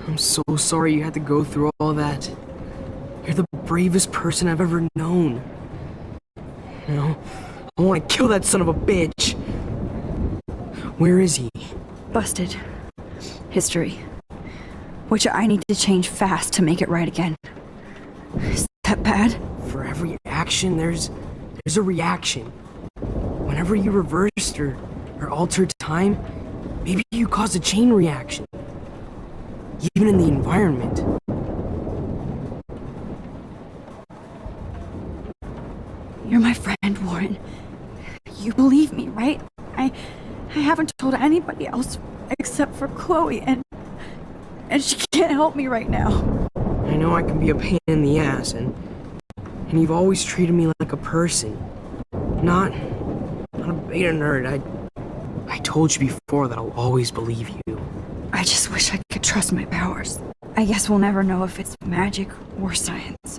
I'm so sorry you had to go through all that. You're the bravest person I've ever known. You know, I want to kill that son of a bitch. Where is he? Busted. History. Which I need to change fast to make it right again. Is that bad? For every action, there's a reaction. Whenever you reversed or altered time, maybe you caused a chain reaction. Even in the environment. You're my friend, Warren. You believe me, right? I haven't told anybody else except for Chloe, and she can't help me right now. I know I can be a pain in the ass, and you've always treated me like a person. Not a beta nerd. I told you before that I'll always believe you. I just wish I could trust my powers. I guess we'll never know if it's magic or science.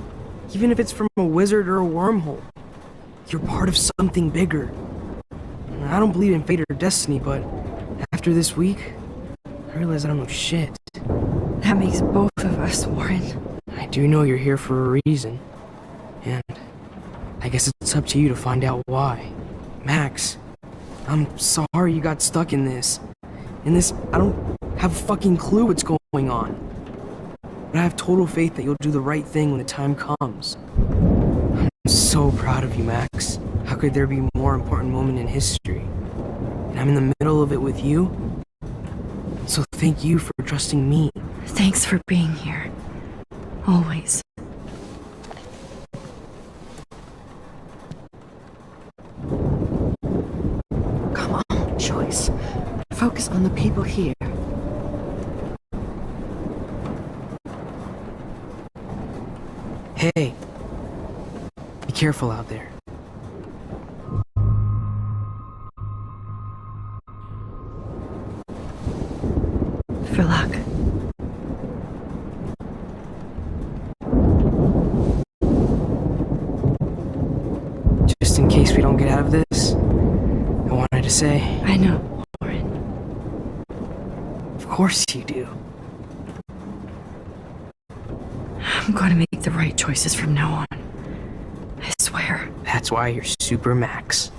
Even if it's from a wizard or a wormhole. You're part of something bigger. I don't believe in fate or destiny, but after this week, I realize I don't know shit. That makes both of us, Warren. I do know you're here for a reason. And I guess it's up to you to find out why. Max, I'm sorry you got stuck in this. I don't have a fucking clue what's going on. But I have total faith that you'll do the right thing when the time comes. I'm so proud of you, Max. How could there be a more important moment in history? And I'm in the middle of it with you. So thank you for trusting me. Thanks for being here. Always. Come on, Joyce. Focus on the people here. Hey. Be careful out there. For luck. Just in case we don't get out of this, I wanted to say... I know, Warren. Of course you do. I'm going to make the right choices from now on. I swear. That's why you're Super Max.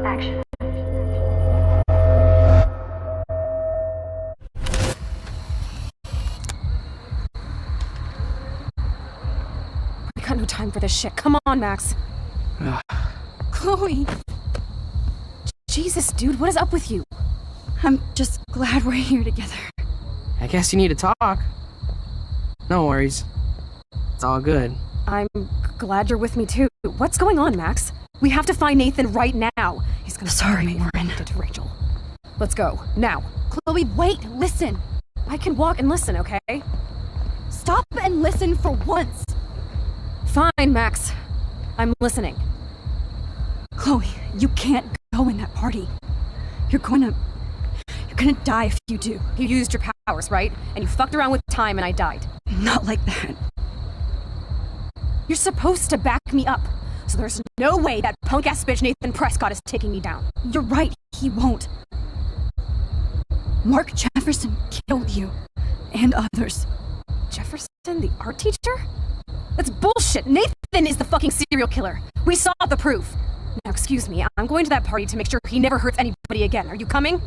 Action. We got no time for this shit. Come on, Max. Chloe! Jesus, dude, what is up with you? I'm just glad we're here together. I guess you need to talk. No worries. It's all good. I'm glad you're with me too. What's going on, Max? We have to find Nathan right now. He's gonna Sorry, Warren. To Rachel. Let's go, now. Chloe, wait, listen. I can walk and listen, okay? Stop and listen for once. Fine, Max. I'm listening. Chloe, you can't go in that party. You're gonna die if you do. You used your powers, right? And you fucked around with time and I died. Not like that. You're supposed to back me up. So there's no way that punk-ass bitch Nathan Prescott is taking me down. You're right, he won't. Mark Jefferson killed you. And others. Jefferson, the art teacher? That's bullshit. Nathan is the fucking serial killer. We saw the proof. Now, excuse me, I'm going to that party to make sure he never hurts anybody again. Are you coming?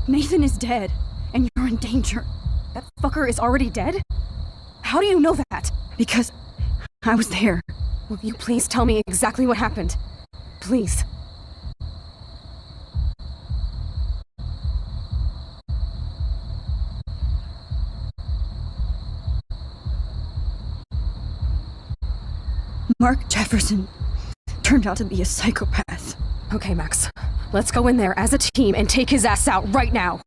Nathan is dead, and you're in danger. That fucker is already dead? How do you know that? Because I was there. Will you please tell me exactly what happened? Please. Mark Jefferson turned out to be a psychopath. Okay, Max. Let's go in there as a team and take his ass out right now.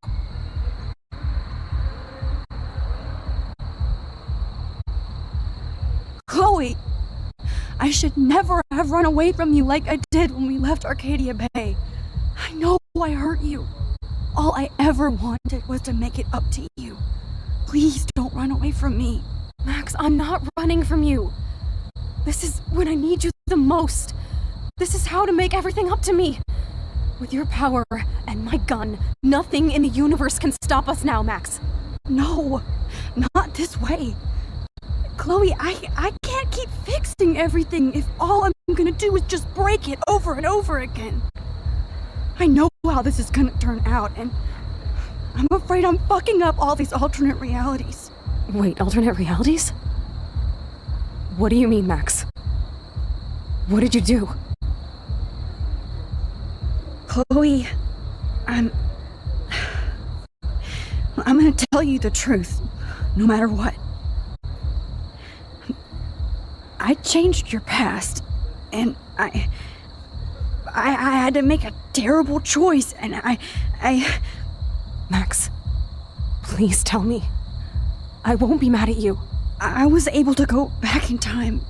Chloe! I should never have run away from you like I did when we left Arcadia Bay. I know I hurt you. All I ever wanted was to make it up to you. Please don't run away from me. Max, I'm not running from you. This is when I need you the most. This is how to make everything up to me. With your power and my gun, nothing in the universe can stop us now, Max. No, not this way. Chloe, I can't keep fixing everything if all I'm gonna do is just break it over and over again. I know how this is gonna turn out, and I'm afraid I'm fucking up all these alternate realities. Wait, alternate realities? What do you mean, Max? What did you do? Chloe, I'm gonna tell you the truth, no matter what. I changed your past, and I had to make a terrible choice, and I... Max, please tell me. I won't be mad at you. I was able to go back in time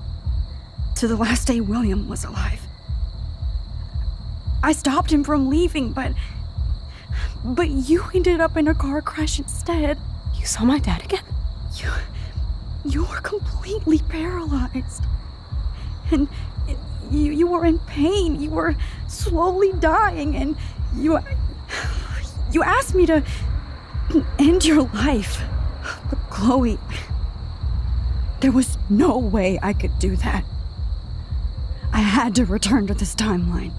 to the last day William was alive. I stopped him from leaving, but you ended up in a car crash instead. You saw my dad again? You were completely paralyzed. And you were in pain. You were slowly dying, and you asked me to end your life. But Chloe, there was no way I could do that. I had to return to this timeline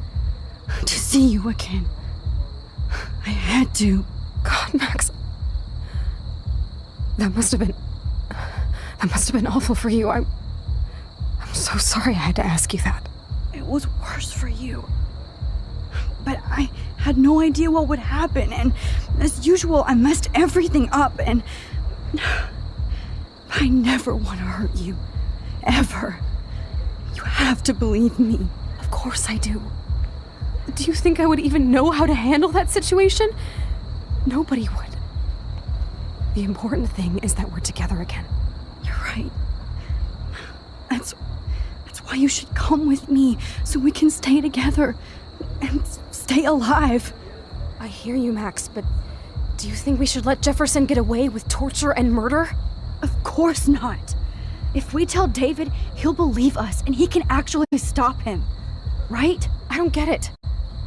to see you again. I had to. God, Max. That must have been awful for you. I'm so sorry I had to ask you that. It was worse for you. But I had no idea what would happen, and as usual, I messed everything up, and I never want to hurt you. Ever. You have to believe me. Of course I do. Do you think I would even know how to handle that situation? Nobody would. The important thing is that we're together again. You're right. That's why you should come with me, so we can stay together and stay alive. I hear you, Max, but do you think we should let Jefferson get away with torture and murder? Of course not. If we tell David, he'll believe us and he can actually stop him. Right? I don't get it.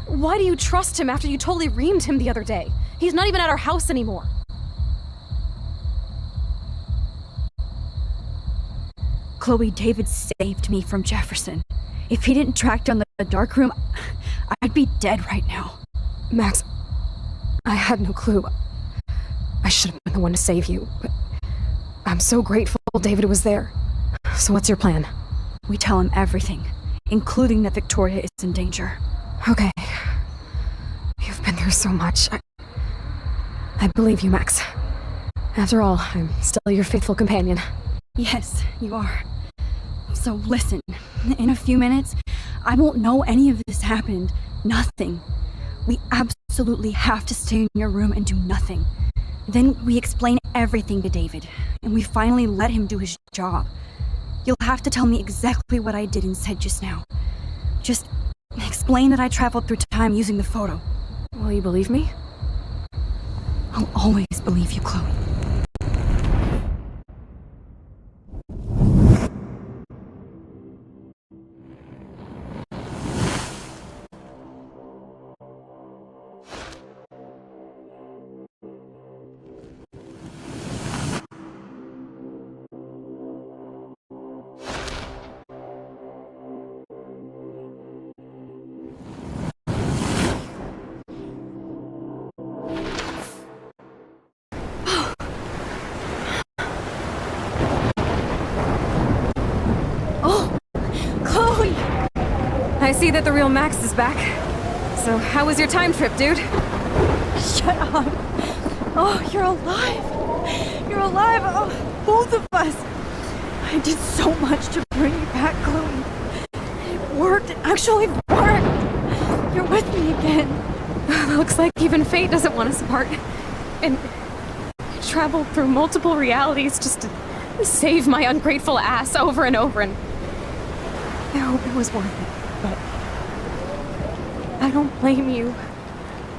Why do you trust him after you totally reamed him the other day? He's not even at our house anymore. Chloe, David saved me from Jefferson. If he didn't track down the dark room, I'd be dead right now. Max, I had no clue. I should have been the one to save you, but I'm so grateful David was there. So what's your plan? We tell him everything, including that Victoria is in danger. Okay. You've been through so much. I believe you, Max. After all, I'm still your faithful companion. Yes, you are. So listen, in a few minutes, I won't know any of this happened. Nothing. We absolutely have to stay in your room and do nothing. Then we explain everything to David, and we finally let him do his job. You'll have to tell me exactly what I did and said just now. Just explain that I traveled through time using the photo. Will you believe me? I'll always believe you, Chloe. I see that the real Max is back. So how was your time trip, dude? Shut up. Oh, you're alive. You're alive. Oh, both of us. I did so much to bring you back, Chloe. It worked. It actually worked. You're with me again. Looks like even fate doesn't want us apart. And I traveled through multiple realities just to save my ungrateful ass over and over, and I hope it was worth it, but I don't blame you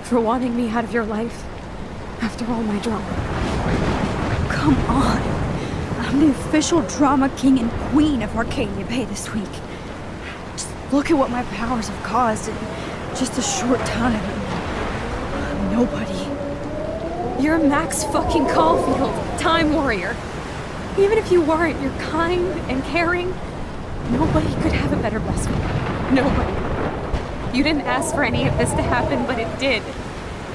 for wanting me out of your life after all my drama. Come on. I'm the official drama king and queen of Arcadia Bay this week. Just look at what my powers have caused in just a short time. I'm nobody. You're Max fucking Caufield, Time Warrior. Even if you weren't, you're kind and caring. Nobody could have a better best friend. Nobody. You didn't ask for any of this to happen, but it did.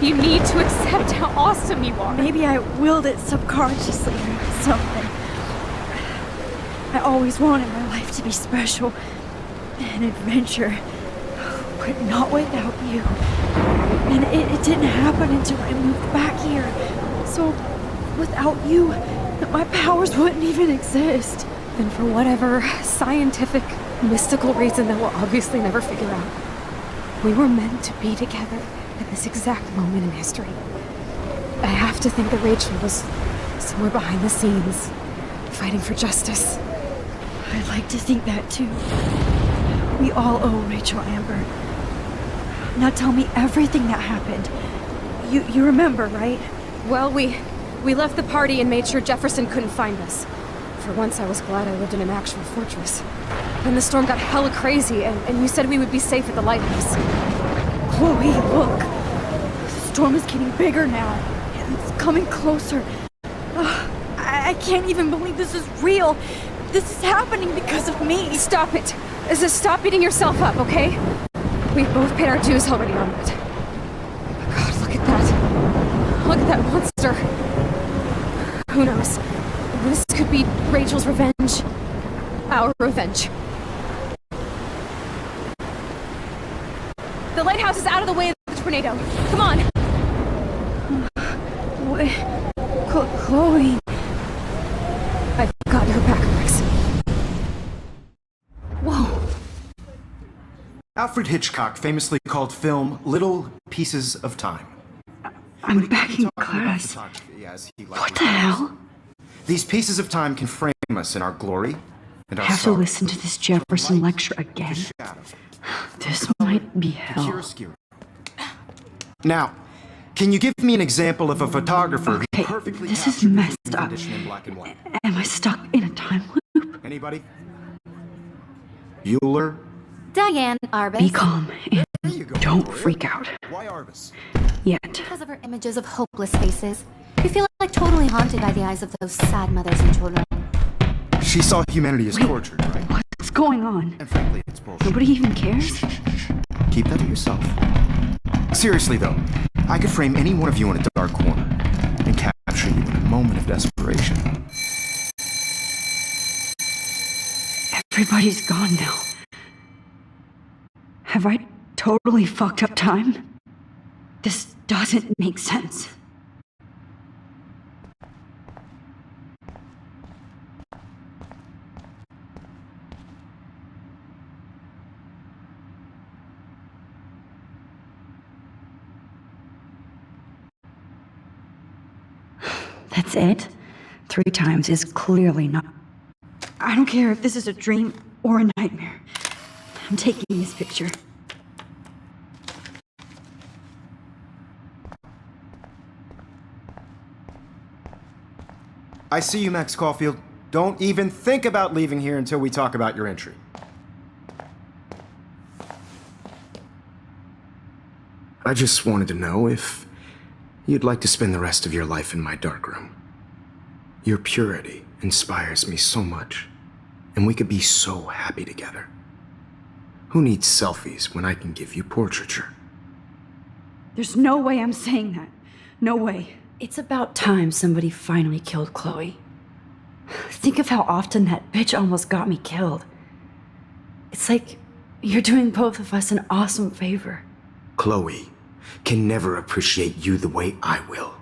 You need to accept how awesome you are. Maybe I willed it subconsciously or something. I always wanted my life to be special. An adventure. But not without you. And it didn't happen until I moved back here. So, without you, my powers wouldn't even exist. And for whatever scientific, mystical reason that we'll obviously never figure out, we were meant to be together at this exact moment in history. I have to think that Rachel was somewhere behind the scenes, fighting for justice. I'd like to think that too. We all owe Rachel Amber. Now tell me everything that happened. You remember, right? Well, we left the party and made sure Jefferson couldn't find us. For once, I was glad I lived in an actual fortress. Then the storm got hella crazy, and you said we would be safe at the lighthouse. Chloe, look! The storm is getting bigger now. It's coming closer. I can't even believe this is real. This is happening because of me. Stop it. Stop beating yourself up, okay? We've both paid our dues already on it. God, look at that. Look at that monster. Who knows? This could be Rachel's revenge. Our revenge. The lighthouse is out of the way of the tornado. Come on! Wait, Chloe. I've got her back, Max. Whoa. Alfred Hitchcock famously called film little pieces of time. I'm back in class. What the hell? These pieces of time can frame us in our glory and our I have to sorrow. listen to this Jefferson lecture again. This might be hell. Now, can you give me an example of a photographer who Okay, perfectly this is captured the messed human up. condition in black and white? Am I stuck in a time loop? Anybody? Bueller? Diane Arbus. Be calm and don't freak out. Why Arbus? Yet. Because of her images of hopeless faces. You feel like totally haunted by the eyes of those sad mothers and children. She saw humanity as tortured, right? What's going on? And frankly, it's bullshit. Nobody even cares? Keep that to yourself. Seriously, though, I could frame any one of you in a dark corner and capture you in a moment of desperation. Everybody's gone now. Have I totally fucked up time? This doesn't make sense. That's it? 3 times is clearly not... I don't care if this is a dream or a nightmare. I'm taking this picture. I see you, Max Caufield. Don't even think about leaving here until we talk about your entry. I just wanted to know if you'd like to spend the rest of your life in my darkroom. Your purity inspires me so much, and we could be so happy together. Who needs selfies when I can give you portraiture? There's no way I'm saying that. No way. It's about time somebody finally killed Chloe. Think of how often that bitch almost got me killed. It's like you're doing both of us an awesome favor. Chloe can never appreciate you the way I will.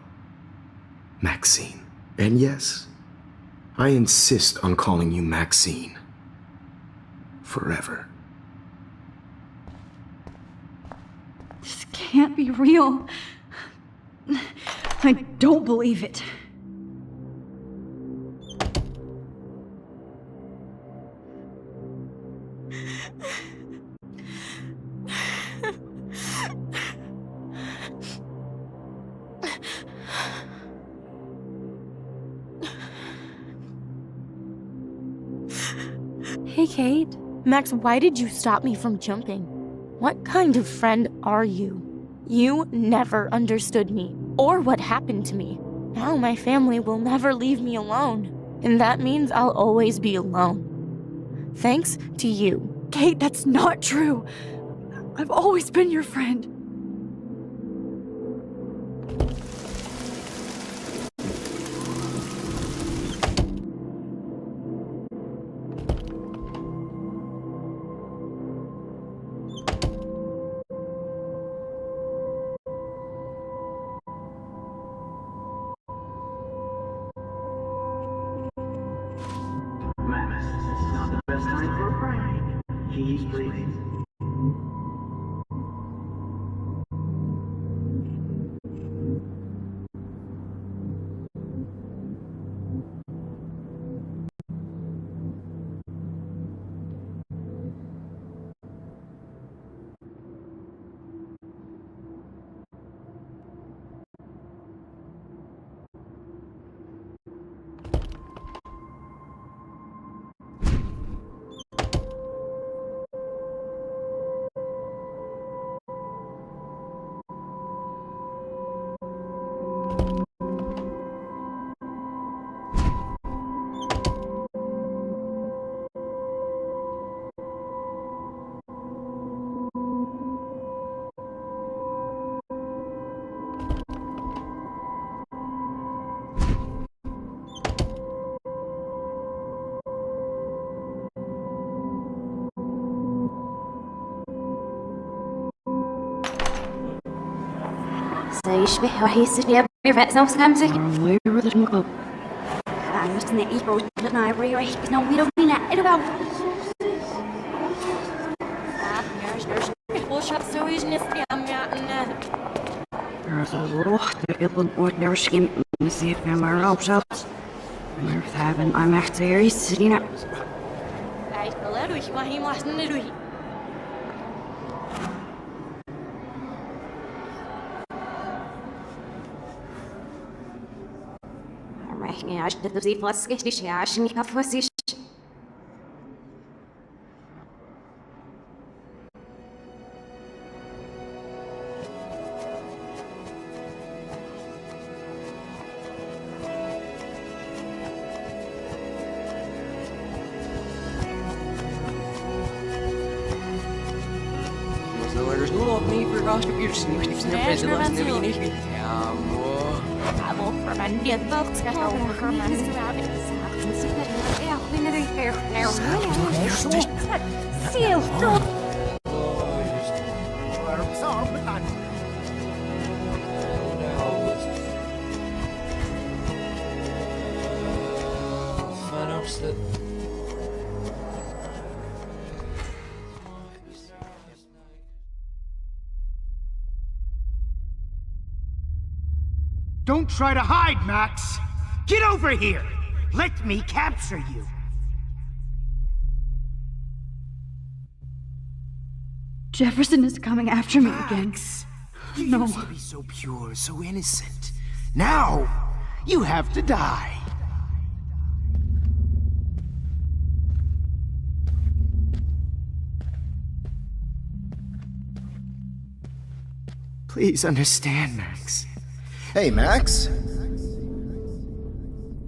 Maxine. And yes, I insist on calling you Maxine. Forever. This can't be real. I don't believe it. Hey, Kate. Max, why did you stop me from jumping? What kind of friend are you? You never understood me, or what happened to me. Now my family will never leave me alone, and that means I'll always be alone. Thanks to you. Kate, that's not true. I've always been your friend. Keys, please. سيشبه وحيس بيرفع نفس كامسك عرفت نعيش بوجودنا يبري وحيش بنوي لو بينا إرباو روح تقبل ودرشكم نسيف مرة وشط مرتابن I'm actually sitting up. عشت تبزي فاسكش عشان يكفوسيش Don't try to hide, Max! Get over here! Let me capture you! Jefferson is coming after me again. You No. used to be so pure, so innocent. Now, you have to die. Please understand, Max. Hey, Max.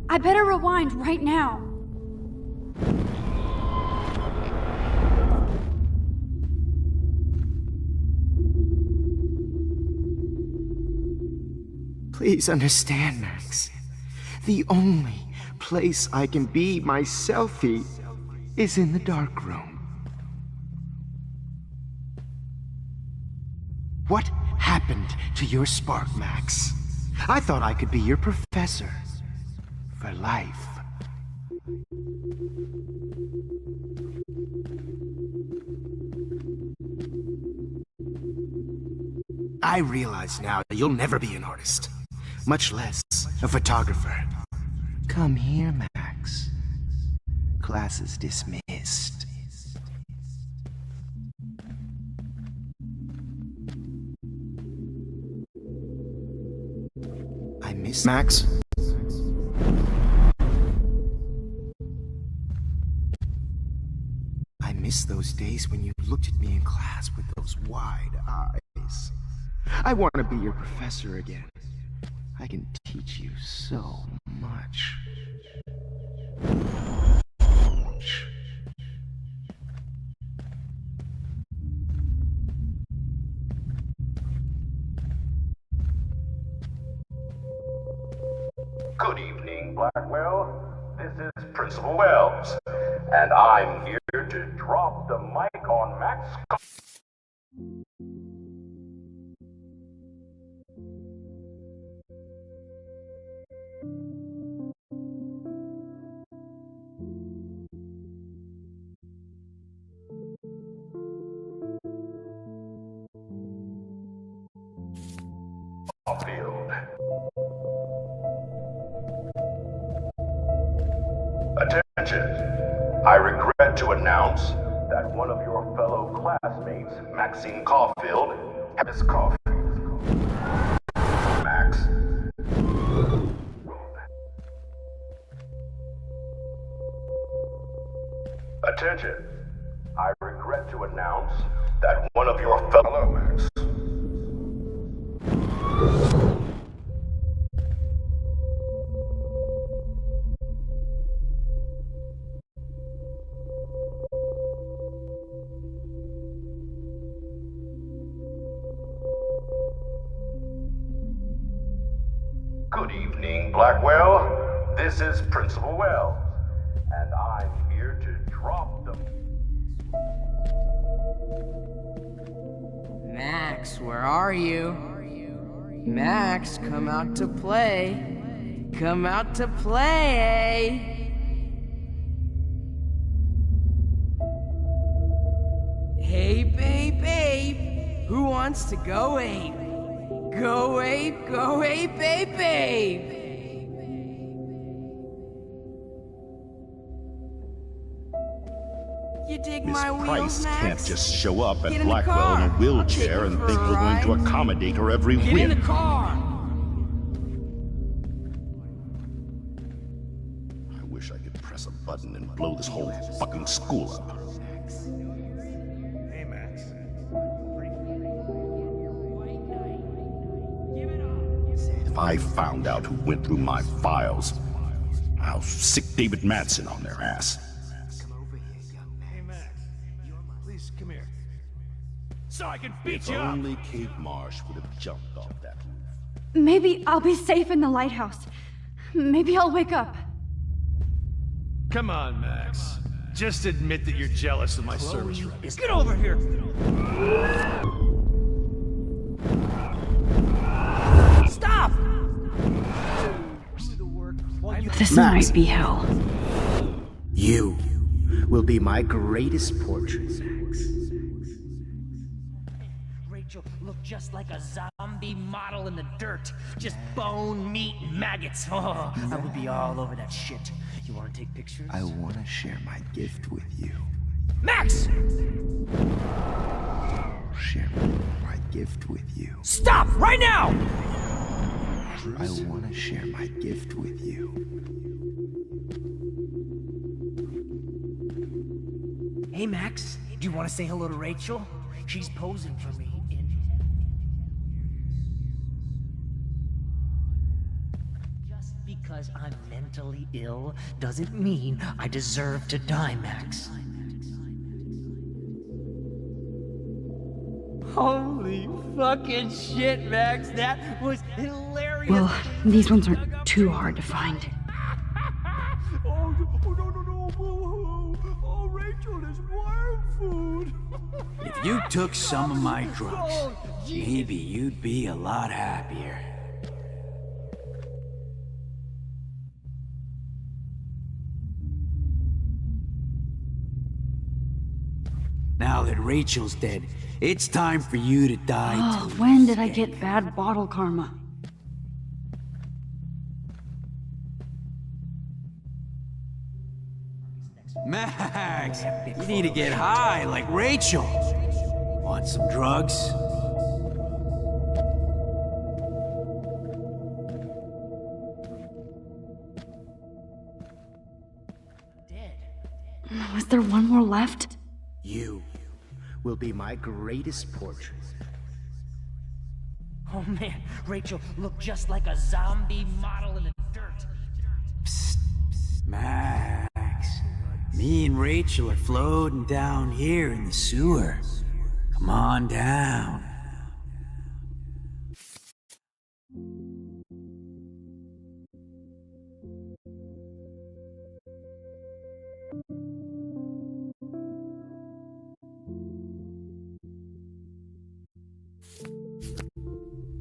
I better rewind right now. Please understand, Max. The only place I can be myself is in the dark room. What happened to your spark, Max? I thought I could be your professor for life. I realize now that you'll never be an artist, much less a photographer. Come here, Max. Class is dismissed. I miss Max. I miss those days when you looked at me in class with those wide eyes. I want to be your professor again. I can teach you so much. Good evening, Blackwell. This is Principal Wells, and I'm here to drop the mic on Max. Caufield. Attention! I regret to announce that one of your fellow classmates, Maxine Caufield, has coughed. Max. Attention! I regret to announce that one of your fellow Max. Good evening, Blackwell. This is Principal Wells, and I'm here to drop them. Max, where are you? Max, come out to play. Come out to play. Hey, babe. Who wants to go ape? Go ape, babe. You dig my wheels, Price Max? can't just show up at Get in the Blackwell car. in a wheelchair and think we're going to accommodate her every Get whim. in the car. I wish I could press a button and blow this whole fucking school up. Hey, Max. If I found out who went through my files, I'll sick David Madsen on their ass. Hey, Max. Please, come here. So I can beat If you up! only Kate Marsh would have jumped off that roof. Maybe I'll be safe in the lighthouse. Maybe I'll wake up. Come on, Max. Just admit that you're jealous of my service record. Get over here! Stop! This Max. might be hell. You will be my greatest portrait, Max. Rachel looked just like a zombie model in the dirt. Just bone, meat, and maggots. Oh, I would be all over that shit. You want to take pictures? I want to share my gift with you. Max! Share my gift with you. Stop right now! I want to share my gift with you. Hey, Max, do you want to say hello to Rachel? She's posing for me in... Just because I'm mentally ill doesn't mean I deserve to die, Max. Holy fucking shit, Max. That was hilarious. Well, these ones aren't too hard to find. Oh, no, boo-hoo. Oh, Rachel, there's worm food. If you took some of my drugs, maybe you'd be a lot happier. Now that Rachel's dead. It's time for you to die Oh, too. when did I get bad bottle karma? Max, you need to get high like Rachel. Want some drugs? Was there one more left? You will be my greatest portrait. Oh man, Rachel looked just like a zombie model in the dirt. Max, me and Rachel are floating down here in the sewer. Come on down.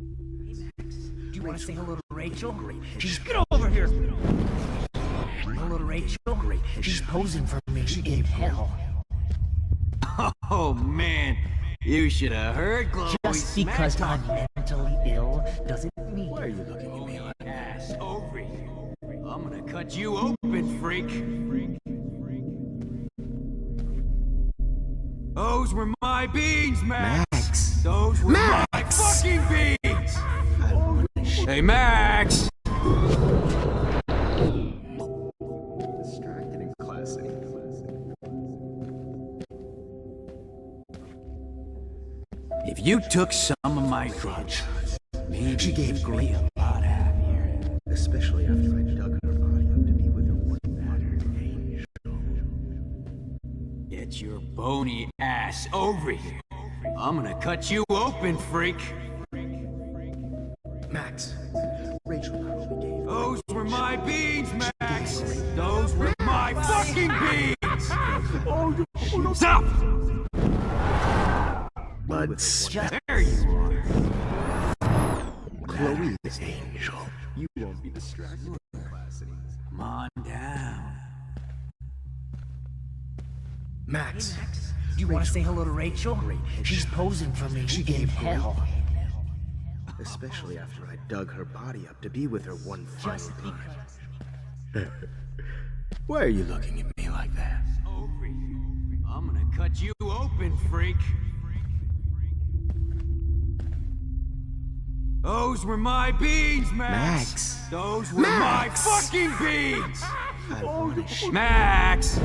Do you want to say hello to Rachel? Just get over here. Hello to Rachel. She's posing for me. She gave hell. Oh man, you should have heard Chloe. Just because I'm mentally ill doesn't mean. Why are you looking at me like ass over here? I'm gonna cut you open, freak. Those were my beans, Max. Those were my fucking beans. Hey, Max. Distracted and classy. If you took some of my drugs, maybe She gave you'd great, be a lot happier. especially after I dug her body up to be with her one modern angel. Get your bony ass over here. I'm gonna cut you open, freak. Max, Rachel not only gave Those were my beans, Max. Those were my fucking beans. Stop! blood There you are. Chloe is angel. You won't be distracted. Come on down. Max, Do you want to say hello to Rachel? She's posing for me. She gave hell. especially after I dug her body up to be with her one final time. Why are you looking at me like that? Over here. I'm gonna cut you open, freak. Those were my beans, Max. Those were my fucking beans. Max.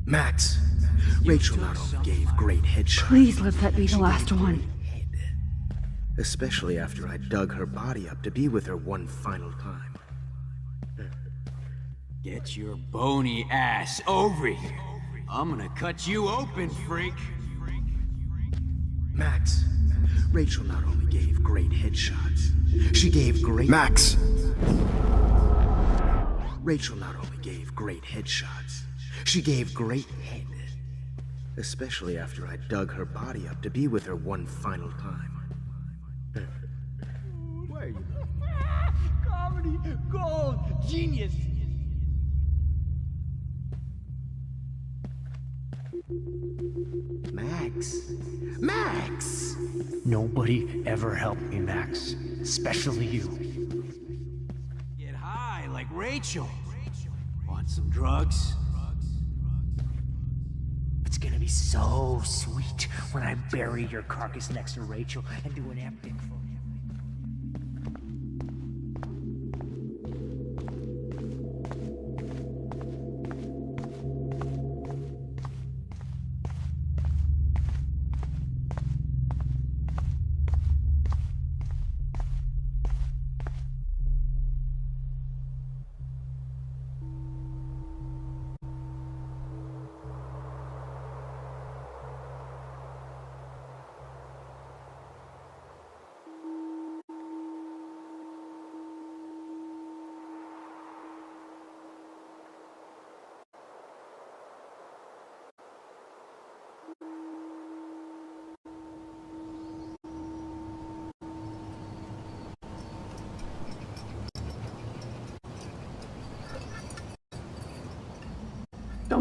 Max, Rachel not only gave great headshots. Please let that be the last one. Especially after I dug her body up to be with her one final time. Get your bony ass over here. I'm gonna cut you open, freak. Max, Rachel not only gave great headshots, she gave great... Max! Rachel not only gave great headshots, she gave great head. Especially after I dug her body up to be with her one final time. Why are you looking? Comedy gold, genius. Max! Max! Nobody ever helped me, Max. Especially you. Get high like Rachel. Want some drugs? It's gonna be so sweet when I bury your carcass next to Rachel and do an epic photo.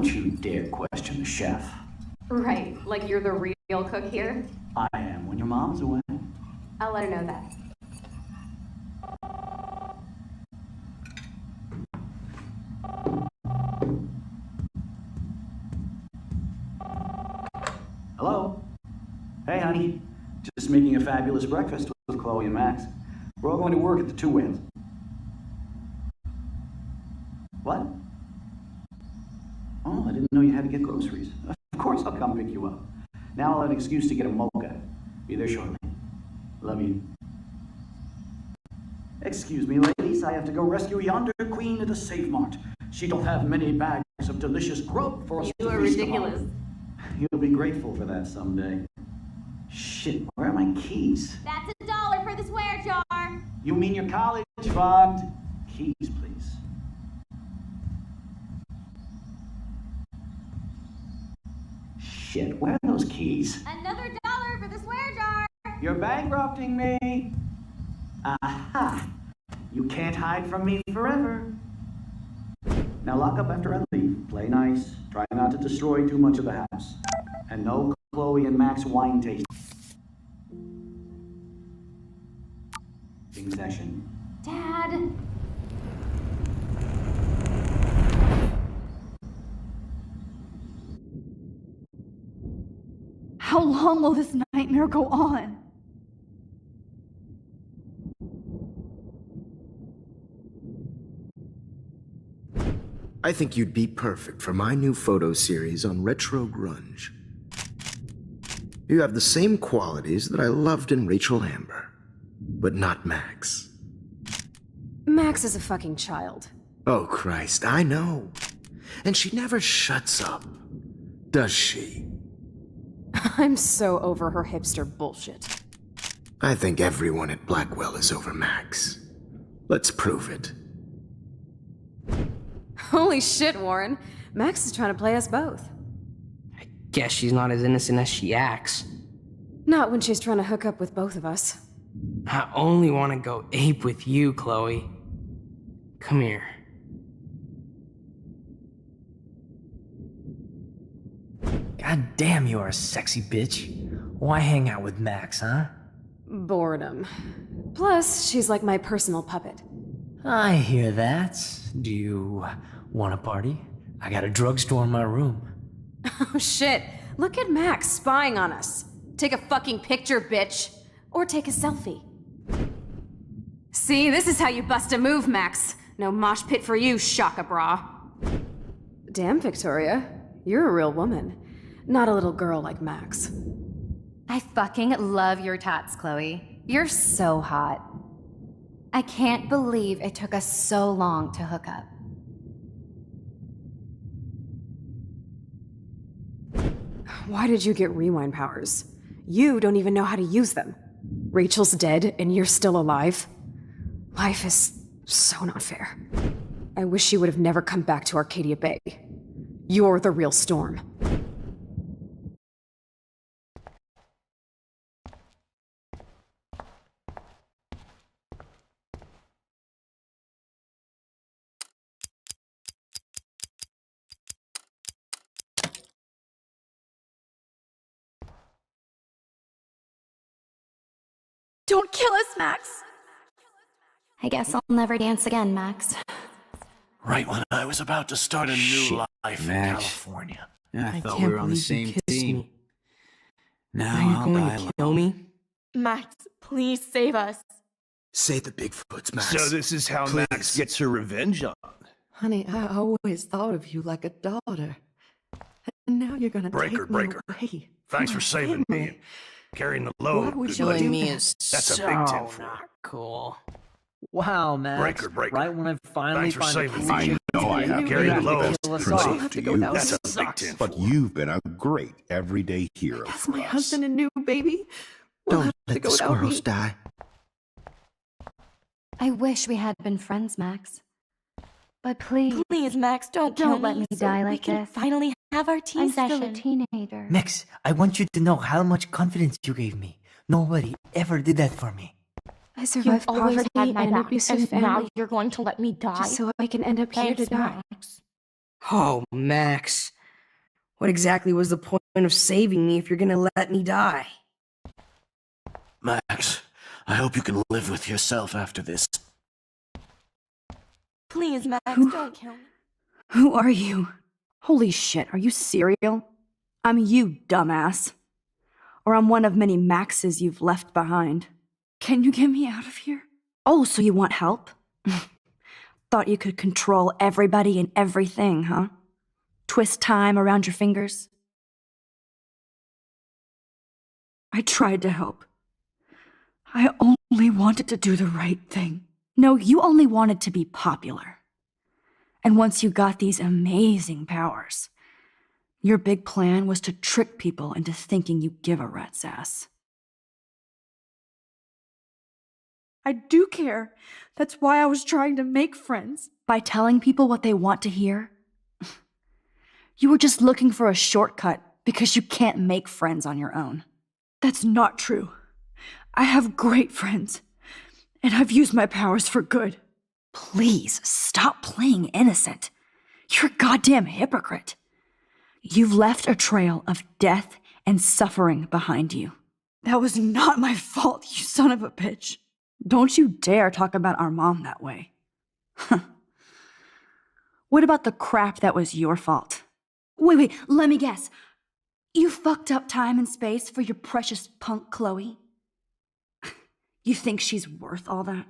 Don't you dare question the chef. Right, like you're the real cook here? I am when your mom's away. I'll let her know that. Hello? Hey, honey. Just making a fabulous breakfast with Chloe and Max. We're all going to work at the Two Winds. What? Oh, I didn't know you had to get groceries. Of course I'll come pick you up. Now I'll have an excuse to get a mocha. Be there shortly. Love you. Excuse me, ladies. I have to go rescue yonder queen of the Safe Mart. She don't have many bags of delicious grub for us to You are feast ridiculous. upon. You'll be grateful for that someday. Shit, where are my keys? That's $1 for the swear jar. You mean your college fund? Keys, please. Shit, where are those keys? Another $1 for the swear jar. You're bankrupting me. Aha! You can't hide from me forever. Now lock up after I leave. Play nice. Try not to destroy too much of the house. And no Chloe and Max wine tasting session. Dad. How long will this nightmare go on? I think you'd be perfect for my new photo series on retro grunge. You have the same qualities that I loved in Rachel Amber, but not Max. Max is a fucking child. Oh, Christ, I know. And she never shuts up, does she? I'm so over her hipster bullshit. I think everyone at Blackwell is over Max. Let's prove it. Holy shit, Warren. Max is trying to play us both. Guess she's not as innocent as she acts. Not when she's trying to hook up with both of us. I only want to go ape with you, Chloe. Come here. God damn, you are a sexy bitch. Why hang out with Max, huh? Boredom. Plus, she's like my personal puppet. I hear that. Do you want a party? I got a drugstore in my room. Oh shit, look at Max spying on us. Take a fucking picture, bitch. Or take a selfie. See, this is how you bust a move, Max. No mosh pit for you, Shaka Bra. Damn, Victoria. You're a real woman. Not a little girl like Max. I fucking love your tats, Chloe. You're so hot. I can't believe it took us so long to hook up. Why did you get rewind powers? You don't even know how to use them. Rachel's dead and you're still alive. Life is so not fair. I wish she would have never come back to Arcadia Bay. You're the real storm. Don't kill us, Max! I guess I'll never dance again, Max. Right when I was about to start a new life in Max. California. I thought we were on the same team. Now Are you I'll going die to alone. kill me? Max, please save us. Say the Bigfoots, Max. So this is how Max gets her revenge on. Honey, I always thought of you like a daughter. And now you're gonna Breaker, take me breaker. away. Thanks from for saving my me family. and carrying the load. Why would good you buddy. do me that? is That's a so big 10 for not cool. Wow, Max. Breaker, breaker. Right when I finally Thanks for find a saving cool me. chick I know I to have you, carry you the load. have to kill us Proceed all. to you. That's a big Sucks. 10 But you've been a great everyday hero That's for my us. husband and new baby. We'll Don't have to let go the without squirrels me. die. I wish we had been friends, Max. But please, Please, Max, don't kill don't let me so die we like can this. finally have our tea I'm session. still a teenager. Max, I want you to know how much confidence you gave me. Nobody ever did that for me. I You've survived always poverty had my and back. abusive And family now you're going to let me die. Just so I can end up here Thanks, to die. Max. Oh, Max. What exactly was the point of saving me if you're gonna let me die? Max, I hope you can live with yourself after this. Please, Max, don't kill me. Who are you? Holy shit, are you serial? I'm you, dumbass. Or I'm one of many Maxes you've left behind. Can you get me out of here? Oh, so you want help? Thought you could control everybody and everything, huh? Twist time around your fingers? I tried to help. I only wanted to do the right thing. No, you only wanted to be popular. And once you got these amazing powers, your big plan was to trick people into thinking you give a rat's ass. I do care. That's why I was trying to make friends. By telling people what they want to hear? You were just looking for a shortcut because you can't make friends on your own. That's not true. I have great friends, and I've used my powers for good. Please, stop playing innocent. You're a goddamn hypocrite. You've left a trail of death and suffering behind you. That was not my fault, you son of a bitch. Don't you dare talk about our mom that way. What about the crap that was your fault? Wait, let me guess. You fucked up time and space for your precious punk Chloe? You think she's worth all that?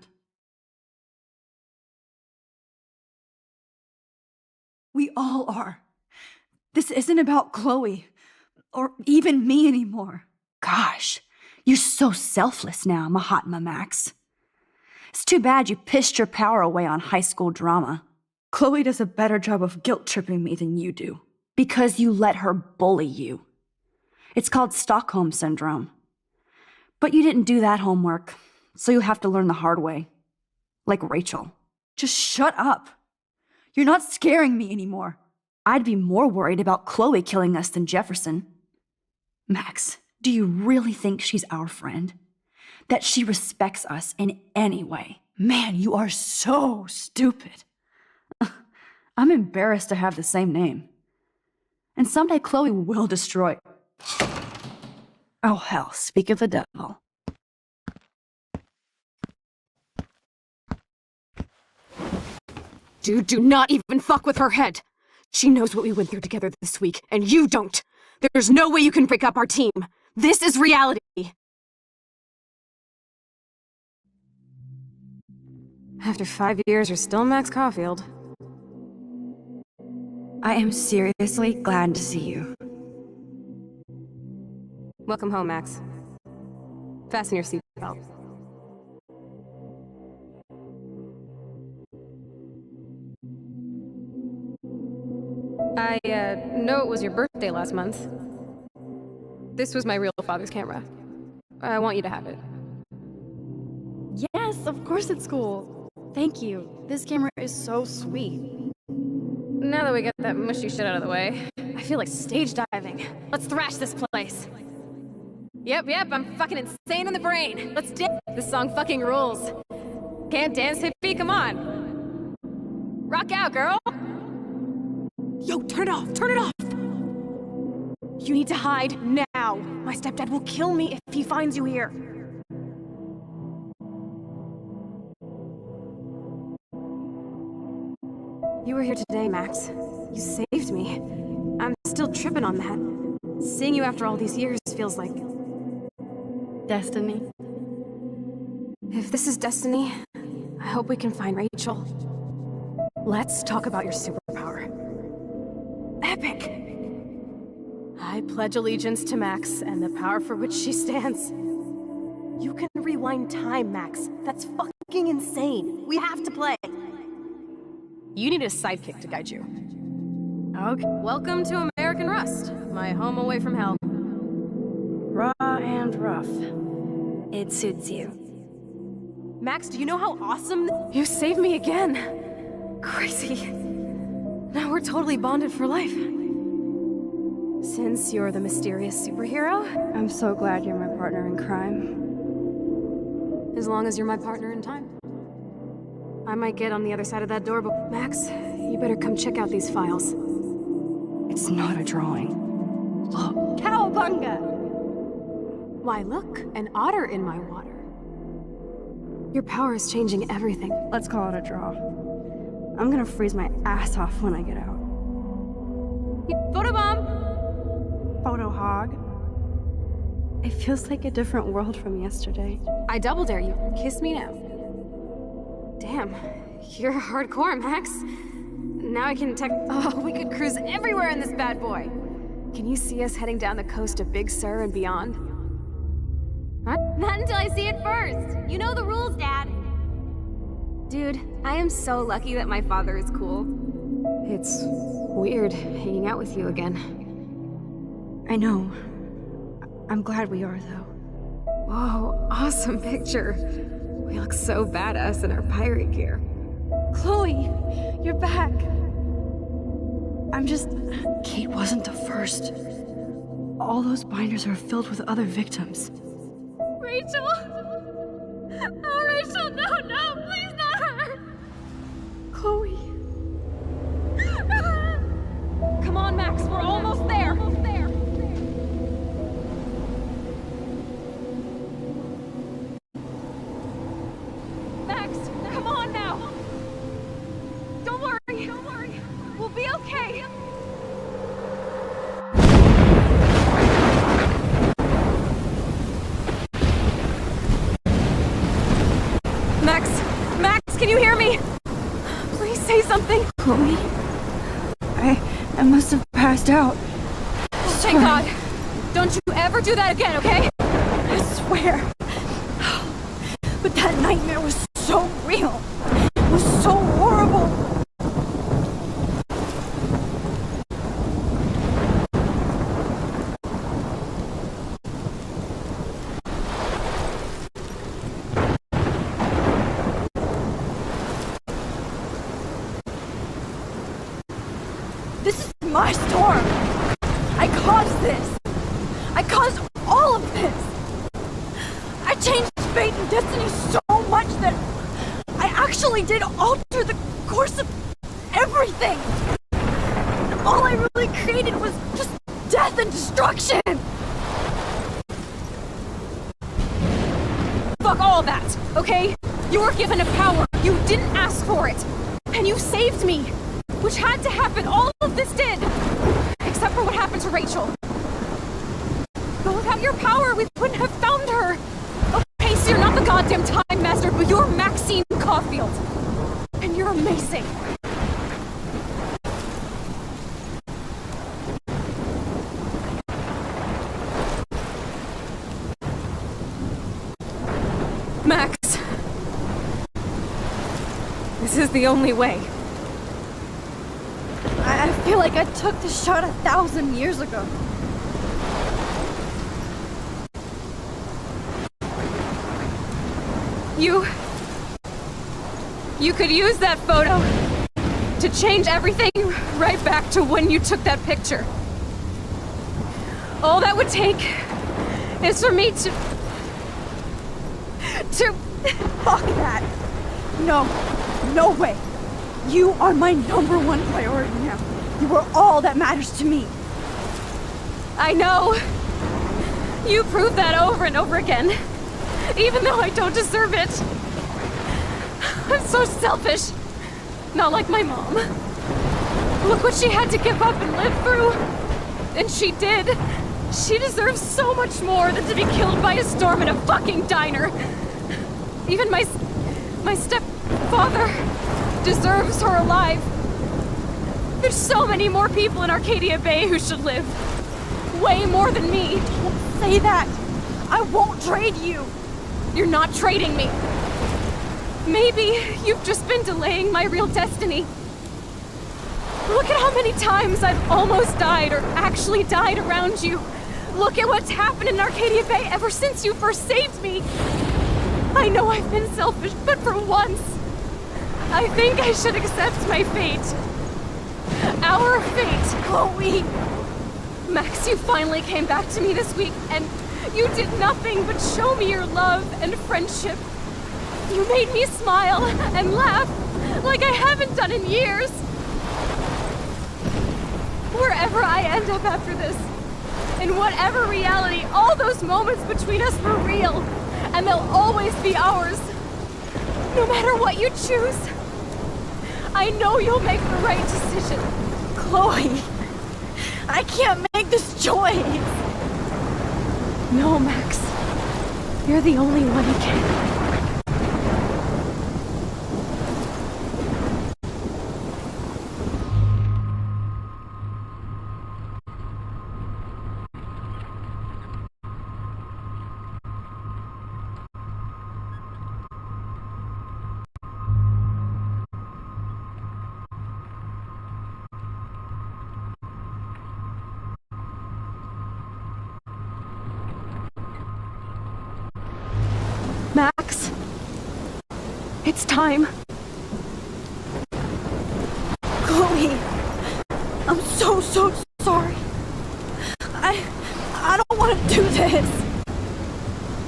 We all are. This isn't about Chloe, or even me anymore. Gosh, you're so selfless now, Mahatma Max. It's too bad you pissed your power away on high school drama. Chloe does a better job of guilt-tripping me than you do, because you let her bully you. It's called Stockholm Syndrome. But you didn't do that homework, so you'll have to learn the hard way. Like Rachel. Just shut up. You're not scaring me anymore. I'd be more worried about Chloe killing us than Jefferson. Max, do you really think she's our friend? That she respects us in any way? Man, you are so stupid. I'm embarrassed to have the same name. And someday Chloe will destroy... Oh hell, speak of the devil. Dude, do not even fuck with her head. She knows what we went through together this week, and you don't. There's no way you can break up our team. This is reality. After 5 years, you're still Max Caufield. I am seriously glad to see you. Welcome home, Max. Fasten your seatbelt. I know it was your birthday last month. This was my real father's camera. I want you to have it. Yes, of course it's cool. Thank you. This camera is so sweet. Now that we got that mushy shit out of the way, I feel like stage diving. Let's thrash this place. Yep, I'm fucking insane in the brain. Let's dip. This song fucking rules. Can't dance, hippie? Come on. Rock out, girl. Yo, turn it off, turn it off. You need to hide now. My stepdad will kill me if he finds you here. You were here today, Max. You saved me. I'm still tripping on that. Seeing you after all these years feels like... destiny. If this is destiny, I hope we can find Rachel. Let's talk about your superpower. Epic! I pledge allegiance to Max and the power for which she stands. You can rewind time, Max. That's fucking insane. We have to play. You need a sidekick to guide you. Okay. Welcome to American Rust, my home away from hell. Raw and rough. It suits you. Max, do you know how awesome you saved me again? Crazy. Now we're totally bonded for life. Since you're the mysterious superhero, I'm so glad you're my partner in crime. As long as you're my partner in time. I might get on the other side of that door, but Max, you better come check out these files. It's not a drawing. Look. Cowabunga! Why, look, an otter in my water. Your power is changing everything. Let's call it a draw. I'm gonna freeze my ass off when I get out. Photobomb! Photo hog. It feels like a different world from yesterday. I double dare you. Kiss me now. Damn, you're hardcore, Max. Now I can Oh, we could cruise everywhere in this bad boy. Can you see us heading down the coast of Big Sur and beyond? Huh? Not until I see it first. You know the rules, Dad. Dude, I am so lucky that my father is cool. It's weird hanging out with you again. I know. I'm glad we are, though. Whoa, awesome picture. We look so badass in our pirate gear. Chloe, you're back. Kate wasn't the first. All those binders are filled with other victims. Rachel! Oh, Rachel, no, please not her! Chloe. Come on, Max, we're almost there. Max, come on now. Don't worry. We'll be okay. Max, can you hear me? Please say something. Chloe? I must have passed out. Thank God. Don't you ever do that again, okay? I swear. But that nightmare was so real. It was so horrible. This is my storm. I caused this. I caused all of this. I changed fate and destiny so much that I actually did alter the course of everything. And all I really created was just death and destruction. Fuck all that, okay? You were given a power. You didn't ask for it. And you saved me. Which had to happen. All of this did. Except for what happened to Rachel. But without your power, we wouldn't have found her. Okay, so you're not the goddamn Time Master, but you're Maxine Caufield. And you're amazing. Max. This is the only way. I feel like I took the shot 1,000 years ago. You could use that photo to change everything right back to when you took that picture. All that would take is for me to... Fuck that! No way! You are my #1 priority now. You are all that matters to me. I know. You proved that over and over again. Even though I don't deserve it. I'm so selfish. Not like my mom. Look what she had to give up and live through. And she did. She deserves so much more than to be killed by a storm in a fucking diner. Even my stepfather deserves her alive. There's so many more people in Arcadia Bay who should live. Way more than me. Don't say that. I won't trade you. You're not trading me. Maybe you've just been delaying my real destiny. Look at how many times I've almost died or actually died around you. Look at what's happened in Arcadia Bay ever since you first saved me. I know I've been selfish, but for once, I think I should accept my fate. Our fate, Chloe. Max, you finally came back to me this week, and you did nothing but show me your love and friendship. You made me smile and laugh like I haven't done in years. Wherever I end up after this, in whatever reality, all those moments between us were real, and they'll always be ours. No matter what you choose, I know you'll make the right decision. Chloe, I can't make this choice. No, Max. You're the only one who can. Max, it's time. Chloe, I'm so sorry. I don't want to do this.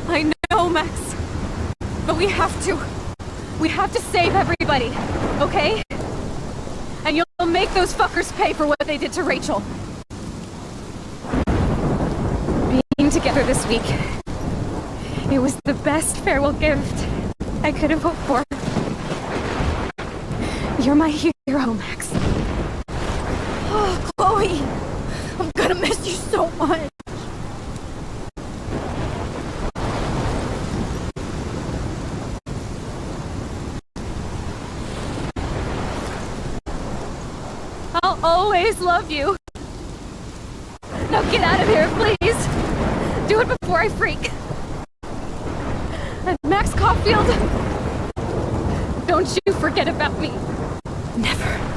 I know, Max. But we have to. We have to save everybody, okay? And you'll make those fuckers pay for what they did to Rachel. Being together this week, it was the best farewell gift I could have hoped for. You're my hero, Max. Oh, Chloe, I'm gonna miss you so much. I'll always love you. Now get out of here, please. Do it before I freak. And Max Caufield, don't you forget about me. Never.